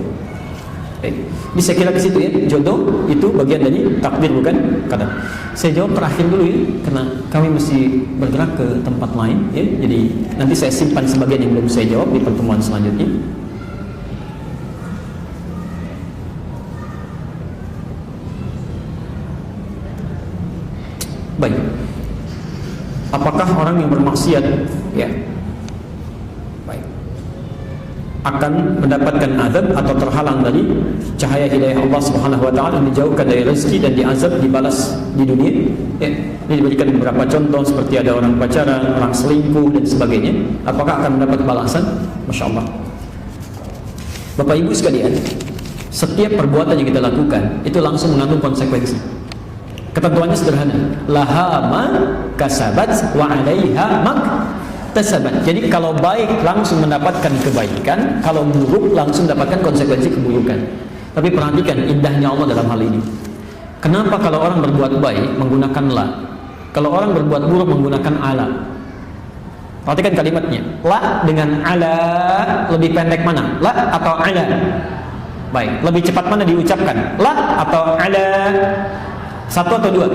Jadi saya kira ke situ, ya, jodoh itu bagian dari takdir, bukan kata. Saya jawab terakhir dulu, ya, karena kami mesti bergerak ke tempat lain, ya. Jadi nanti saya simpan sebagian yang belum saya jawab di pertemuan selanjutnya. Baik. Apakah orang yang bermaksiat, ya, akan mendapatkan azab atau terhalang dari cahaya hidayah Allah Subhanahu wa taala, dijauhkan dari rezeki dan diazab, dibalas di dunia, ya. Ini diberikan beberapa contoh seperti ada orang pacaran, orang selingkuh dan sebagainya. Apakah akan mendapat balasan? Masya Allah. Bapak Ibu sekalian, setiap perbuatan yang kita lakukan itu langsung mengandung konsekuensi. Ketentuannya sederhana, laha ma kasabat wa 'alaiha mak tasabat. Jadi kalau baik langsung mendapatkan kebaikan, kalau buruk langsung mendapatkan konsekuensi keburukan. Tapi perhatikan indahnya Allah dalam hal ini. Kenapa kalau orang berbuat baik menggunakan la, kalau orang berbuat buruk menggunakan ala? Perhatikan kalimatnya. La dengan ala lebih pendek mana? La atau ala? Baik, lebih cepat mana diucapkan? La atau ala? Satu atau dua?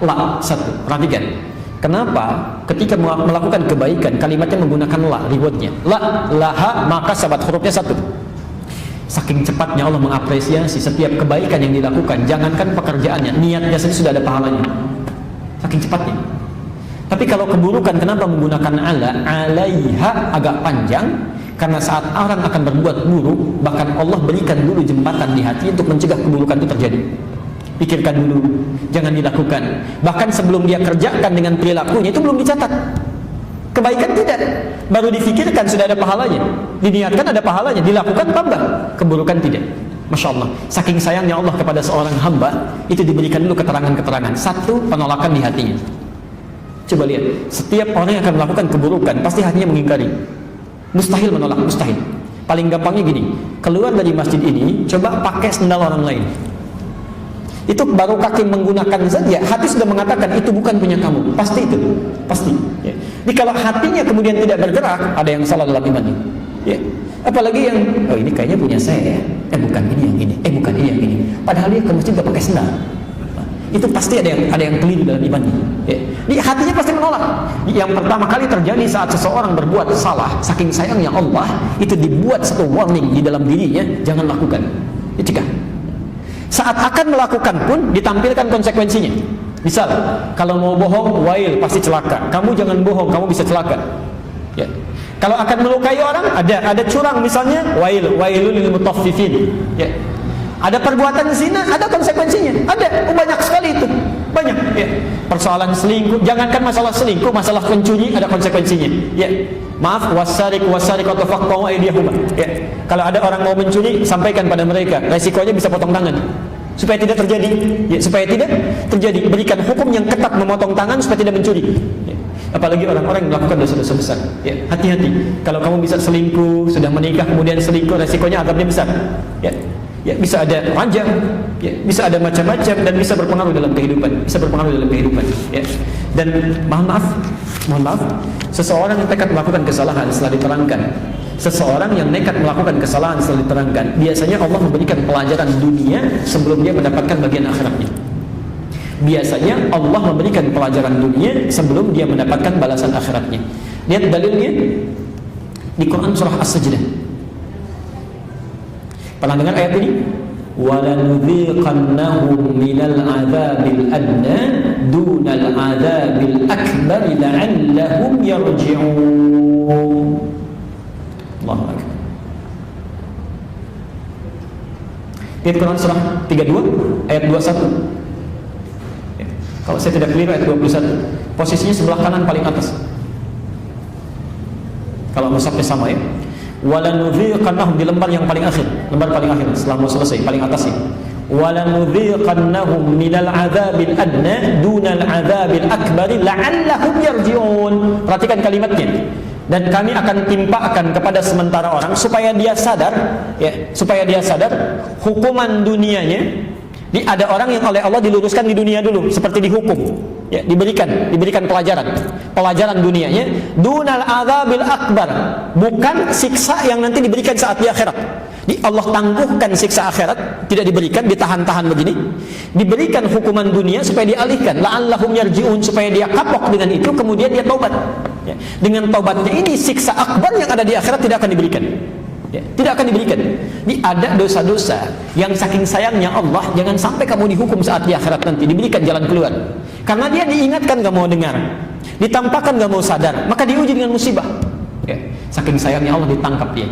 La, satu. Perhatikan. Kenapa ketika melakukan kebaikan kalimatnya menggunakan la, rewardnya la, laha, maka sahabat hurufnya satu. Saking cepatnya Allah mengapresiasi setiap kebaikan yang dilakukan. Jangankan pekerjaannya, niatnya saja sudah ada pahalanya. Saking cepatnya. Tapi kalau keburukan, kenapa menggunakan ala? Alaiha agak panjang, karena saat orang akan berbuat buruk, bahkan Allah berikan dulu jembatan di hati untuk mencegah keburukan itu terjadi. Pikirkan dulu, jangan dilakukan. Bahkan sebelum dia kerjakan dengan perilakunya itu belum dicatat. Kebaikan tidak, baru difikirkan sudah ada pahalanya, diniatkan ada pahalanya, dilakukan tambah, keburukan tidak. Masya Allah, saking sayangnya Allah kepada seorang hamba, itu diberikan dulu keterangan-keterangan. Satu, penolakan di hatinya. Coba lihat, setiap orang yang akan melakukan keburukan pasti hatinya mengingkari. Mustahil menolak, mustahil. Paling gampangnya gini, keluar dari masjid ini, coba pakai sendal orang lain. Itu baru kaki menggunakan saja, hati sudah mengatakan itu bukan punya kamu. Pasti itu, pasti. Ya. Jadi kalau hatinya kemudian tidak bergerak, ada yang salah dalam imannya. Ya. Apalagi yang, oh ini kayaknya punya saya, bukan ini yang ini, bukan ini yang ini. Padahal dia ke masjid gak pakai sendal. Itu pasti ada yang keliru dalam imannya. Ya. Di hatinya pasti menolak. Yang pertama kali terjadi saat seseorang berbuat salah, saking sayangnya Allah, itu dibuat satu warning di dalam dirinya, jangan lakukan. Dicegah. Saat akan melakukan pun ditampilkan konsekuensinya. Misal, kalau mau bohong, wail pasti celaka. Kamu jangan bohong, kamu bisa celaka. Ya. Kalau akan melukai orang, ada curang misalnya, wailul lil mutaffifin. Ya. Ada perbuatan zina, ada konsekuensinya. Ada, banyak sekali itu. Banyak, ya. Persoalan selingkuh, jangankan masalah selingkuh, masalah pencuri ada konsekuensinya. Ya. Maaf, wasariqatu faqta'u aydiyahuma. Ya. Kalau ada orang mau mencuri, sampaikan pada mereka, resikonya bisa potong tangan. Supaya tidak terjadi, ya, supaya tidak terjadi. Berikan hukum yang ketat memotong tangan supaya tidak mencuri. Ya. Apalagi orang-orang yang melakukan dosa-dosa besar. Ya, hati-hati. Kalau kamu bisa selingkuh, sudah menikah kemudian selingkuh, resikonya azabnya besar. Ya. Ya, bisa ada rajam, ya, bisa ada macam-macam dan bisa berpengaruh dalam kehidupan, ya. Dan mohon maaf, seseorang yang nekat melakukan kesalahan setelah diterangkan, biasanya Allah memberikan pelajaran dunia sebelum dia mendapatkan bagian akhiratnya. Biasanya Allah memberikan pelajaran dunia sebelum dia mendapatkan balasan akhiratnya. Lihat dalilnya di Quran surah As-Sajdah. Pernah dengar ayat ini? وَلَنُذِيقَنَّهُمْ مِنَ الْعَذَابِ الْأَدْنَى دُونَ الْعَذَابِ الْأَكْبَرِ لَعَلَّهُمْ يَرْجِعُونَ. Allahu Akbar. Lihat Quran surah 32 ayat 21. Ya. Kalau saya tidak keliru ayat 21. Posisinya sebelah kanan paling atas. Kalau mushafnya sama ya. Walanudhiqannahum di lembar yang paling akhir, setelah mau selesai paling atas ya. Walanudhiqannahum minal adzabil adna dunal adzabil akbari la'allahum yarji'un. Perhatikan kalimatnya. Dan kami akan timpakan kepada sementara orang supaya dia sadar, ya, hukuman dunianya. Ada orang yang oleh Allah diluruskan di dunia dulu, seperti dihukum, ya, diberikan pelajaran dunianya, dunal adzabil akbar, bukan siksa yang nanti diberikan saat di akhirat. Allah tangguhkan siksa akhirat, tidak diberikan, ditahan-tahan begini, diberikan hukuman dunia supaya dialihkan, la'allahum yarji'un, supaya dia kapok dengan itu, kemudian dia taubat. Ya. Dengan taubatnya ini siksa akbar yang ada di akhirat tidak akan diberikan. Ya, tidak akan diberikan. Ini ada dosa-dosa yang saking sayangnya Allah, jangan sampai kamu dihukum saat di akhirat nanti, diberikan jalan keluar. Karena dia diingatkan gak mau dengar, ditampakkan gak mau sadar, maka diuji dengan musibah. Ya, saking sayangnya Allah ditangkap dia.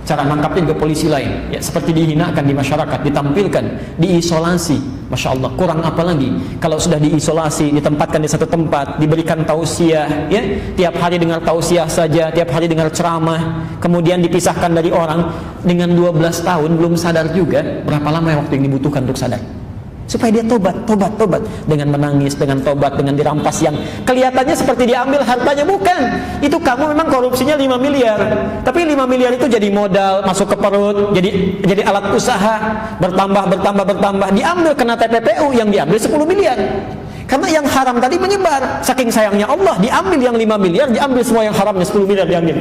Cara nangkapnya juga polisi lain, ya, seperti dihinakan di masyarakat, ditampilkan, diisolasi. Masya Allah, kurang apa lagi kalau sudah diisolasi, ditempatkan di satu tempat, diberikan tausiah, ya, tiap hari dengar tausiah saja, tiap hari dengar ceramah, kemudian dipisahkan dari orang. Dengan 12 tahun belum sadar juga berapa lama waktu yang dibutuhkan untuk sadar, supaya dia tobat dengan menangis, dengan tobat, dengan dirampas yang kelihatannya seperti diambil hartanya. Bukan, itu kamu memang korupsinya 5 miliar, tapi 5 miliar itu jadi modal masuk ke perut, jadi alat usaha, bertambah, diambil kena TPPU yang diambil 10 miliar. Karena yang haram tadi menyebar, saking sayangnya Allah, diambil yang 5 miliar, diambil semua yang haramnya 10 miliar diambil.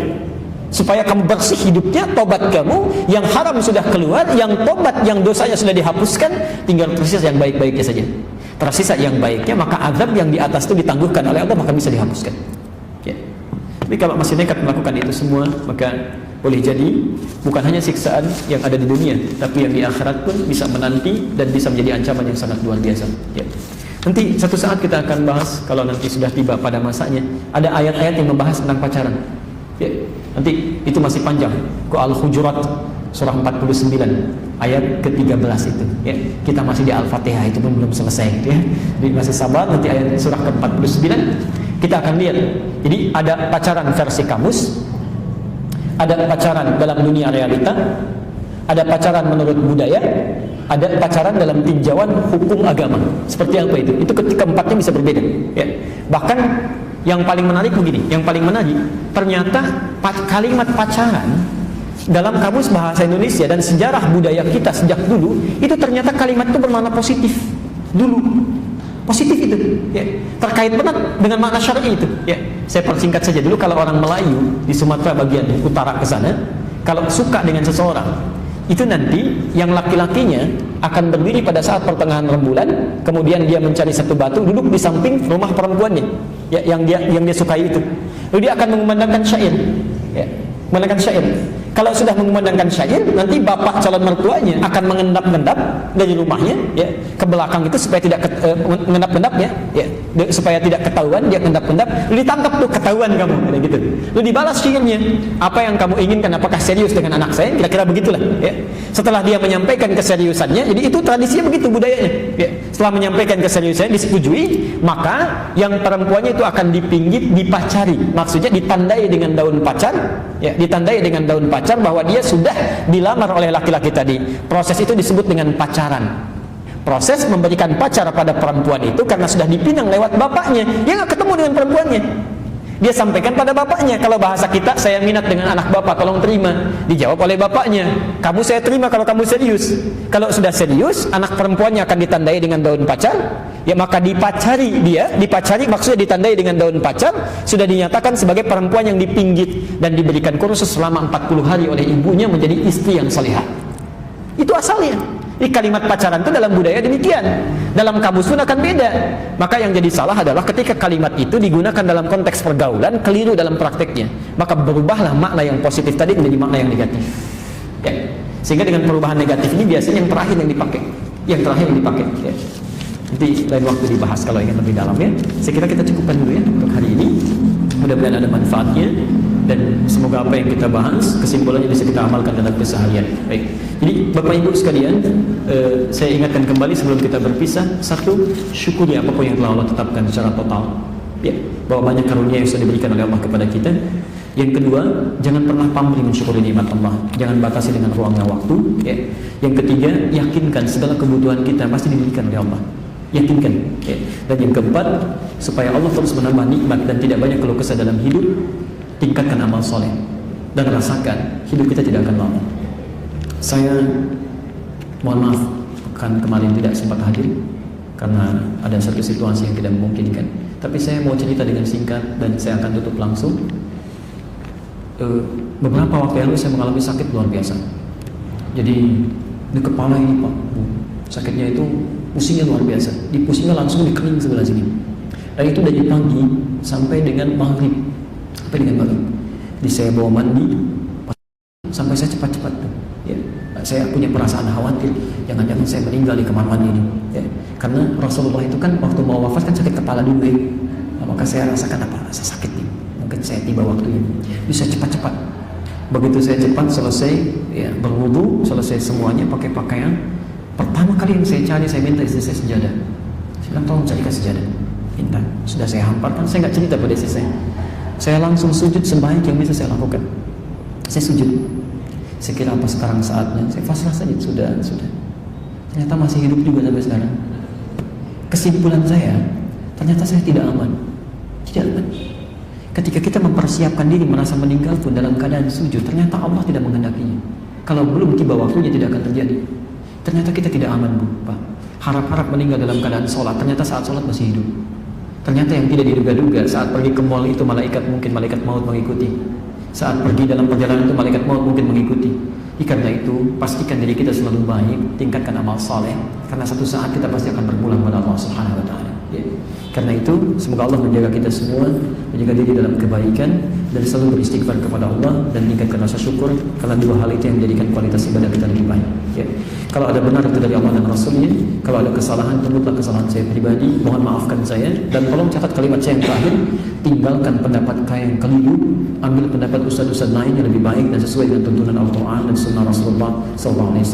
Supaya kamu bersih hidupnya, tobat kamu, yang haram sudah keluar, yang tobat, yang dosanya sudah dihapuskan, tinggal tersisa yang baik-baiknya saja. Tersisa yang baiknya, maka azab yang di atas itu ditangguhkan oleh Allah, maka bisa dihapuskan. Ya. Tapi kalau masih nekat melakukan itu semua, maka boleh jadi bukan hanya siksaan yang ada di dunia, tapi yang di akhirat pun bisa menanti dan bisa menjadi ancaman yang sangat luar biasa. Ya. Nanti satu saat kita akan bahas, kalau nanti sudah tiba pada masanya, ada ayat-ayat yang membahas tentang pacaran. Ya, nanti itu masih panjang. Al-Hujurat surah 49 ayat ke-13 itu. Ya, kita masih di Al-Fatihah, itu pun belum selesai, ya. Jadi masih sabar, nanti ayat surah ke-49 kita akan lihat. Jadi ada pacaran versi kamus, ada pacaran dalam dunia realita, ada pacaran menurut budaya, ada pacaran dalam tinjauan hukum agama. Seperti apa itu? Itu keempatnya bisa berbeda, ya. Bahkan yang paling menarik begini, ternyata kalimat pacaran dalam kamus bahasa Indonesia dan sejarah budaya kita sejak dulu, itu ternyata kalimat itu bermakna positif. dulu. Positif itu, ya. Terkait benar dengan makna syar'i itu, ya. Saya persingkat saja dulu, kalau orang Melayu di Sumatera bagian utara ke sana, kalau suka dengan seseorang, itu nanti yang laki-lakinya akan berdiri pada saat pertengahan rembulan, kemudian dia mencari satu batu, duduk di samping rumah perempuannya, ya, yang dia sukai itu. Lalu dia akan mengumandangkan syair, ya, mengumandangkan syair. Kalau sudah mengumandangkan syair, nanti bapak calon mertuanya akan mengendap-endap dari rumahnya, ya, ke belakang itu supaya tidak mengendap-endap, ya, supaya tidak ketahuan, dia mengendap-endap, lalu ditangkap tuh, ketahuan kamu, kayak gitu. Lalu dibalas syairnya, apa yang kamu inginkan, apakah serius dengan anak saya? Kira-kira begitulah, ya. Setelah dia menyampaikan keseriusannya, jadi itu tradisinya begitu, budayanya, ya. Setelah menyampaikan keseriusannya disetujui, maka yang perempuannya itu akan dipinggit, dipacari, maksudnya ditandai dengan daun pacar, ya, ditandai dengan daun pacar bahwa dia sudah dilamar oleh laki-laki tadi. Proses itu disebut dengan pacaran. Proses memberikan pacar pada perempuan itu karena sudah dipinang lewat bapaknya. Dia nggak ketemu dengan perempuannya. Dia sampaikan pada bapaknya. Kalau bahasa kita, saya minat dengan anak bapak, tolong terima. Dijawab oleh bapaknya, kamu saya terima kalau kamu serius. Kalau sudah serius, anak perempuannya akan ditandai dengan daun pacar, ya, maka dipacari dia, dipacari maksudnya ditandai dengan daun pacar, sudah dinyatakan sebagai perempuan yang dipinggit dan diberikan kursus selama 40 hari oleh ibunya menjadi istri yang salihah. Itu asalnya. Di kalimat pacaran itu dalam budaya demikian. Dalam kamus pun akan beda. Maka yang jadi salah adalah ketika kalimat itu digunakan dalam konteks pergaulan, keliru dalam prakteknya. Maka berubahlah makna yang positif tadi menjadi makna yang negatif. Ya. Sehingga dengan perubahan negatif ini biasanya yang terakhir yang dipakai. Yang terakhir yang dipakai. Ya. Nanti lain waktu dibahas kalau ingin lebih dalam, ya. Saya kira kita cukupkan dulu, ya, untuk hari ini. Mudah-mudahan ada manfaatnya dan semoga apa yang kita bahas kesimpulannya bisa kita amalkan dalam keseharian. Baik. Jadi Bapak Ibu sekalian, saya ingatkan kembali sebelum kita berpisah, satu, syukuri apapun yang telah Allah tetapkan secara total, ya, bahwa banyak karunia yang sudah diberikan oleh Allah kepada kita. Yang kedua, jangan pernah pamrih mensyukuri nikmat Allah, jangan batasi dengan ruangnya waktu, ya. Yang ketiga, yakinkan segala kebutuhan kita pasti diberikan oleh Allah, yakinkan, ya. Dan yang keempat, supaya Allah terus menambah nikmat dan tidak banyak keluh kesah dalam hidup, tingkatkan amal soleh dan rasakan hidup kita tidak akan lama. Saya mohon maaf pekan kemarin tidak sempat hadir karena ada satu situasi yang tidak memungkinkan. Tapi saya mau cerita dengan singkat dan saya akan tutup langsung. Beberapa waktu lalu saya mengalami sakit luar biasa. Jadi di kepala ini Pak, sakitnya itu pusingnya luar biasa. Di pusingnya langsung di kening sebelah sini. Dan itu dari pagi sampai dengan maghrib. Sampai dengan maghrib. Di saya bawa mandi sampai saya cepat-cepat tuh. Ya, saya punya perasaan khawatir, jangan-jangan saya meninggal di kamar mandi ini, ya. Karena Rasulullah itu kan waktu mau wafat kan sakit kepala dulu, ya. Nah, maka saya rasakan apa? Rasa sakit nih. Mungkin saya tiba waktunya. Bisa cepat-cepat. Begitu saya cepat selesai, ya, berwudu, selesai semuanya pakai pakaian. Pertama kali yang saya cari, saya minta istri saya sejadah. Saya bilang tolong carikan sejadah. Minta. Sudah saya hamparkan, saya nggak cerita pada istri saya. Saya langsung sujud sebaik yang bisa saya lakukan. Saya sujud. Saya kira apa sekarang saatnya, saya pasrah saja, sudah. Ternyata masih hidup juga sampai sekarang. Kesimpulan saya, ternyata saya tidak aman. Tidak aman. Ketika kita mempersiapkan diri merasa meninggal pun dalam keadaan sujud, ternyata Allah tidak menghendakinya. Kalau belum tiba waktunya tidak akan terjadi. Ternyata kita tidak aman, Bu, Pak. Harap-harap meninggal dalam keadaan sholat, ternyata saat sholat masih hidup. Ternyata yang tidak diduga-duga, saat pergi ke mall itu malaikat maut mengikuti. Saat pergi dalam perjalanan itu malaikat maut mungkin mengikuti. Karena itu pastikan diri kita selalu baik, tingkatkan amal saleh, karena satu saat kita pasti akan berpulang pada Allah Subhanahu wa taala. Ya. Karena itu semoga Allah menjaga kita semua, menjaga diri dalam kebaikan dan selalu beristighfar kepada Allah dan tingkatkan rasa syukur, karena dua hal itu yang menjadikan kualitas ibadah kita lebih baik. Ya. Kalau ada benar itu dari Allah dan Rasulnya, kalau ada kesalahan itu mutlak kesalahan saya pribadi, mohon maafkan saya, dan tolong catat kalimat saya yang terakhir, tinggalkan pendapat saya yang keliru, ambil pendapat ustaz-ustaz lain yang lebih baik dan sesuai dengan tuntunan Al-Quran dan Sunnah Rasulullah SAW.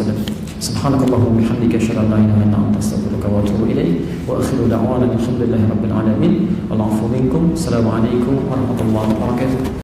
Subhanakallahumma bihamdika asyhadu an la ilaha illa anta astaghfiruka wa atubu ilaik wa akhiru da'wana alhamdulillahi rabbil alamin. Wallahu minkum. Assalamualaikum warahmatullahi wabarakatuh.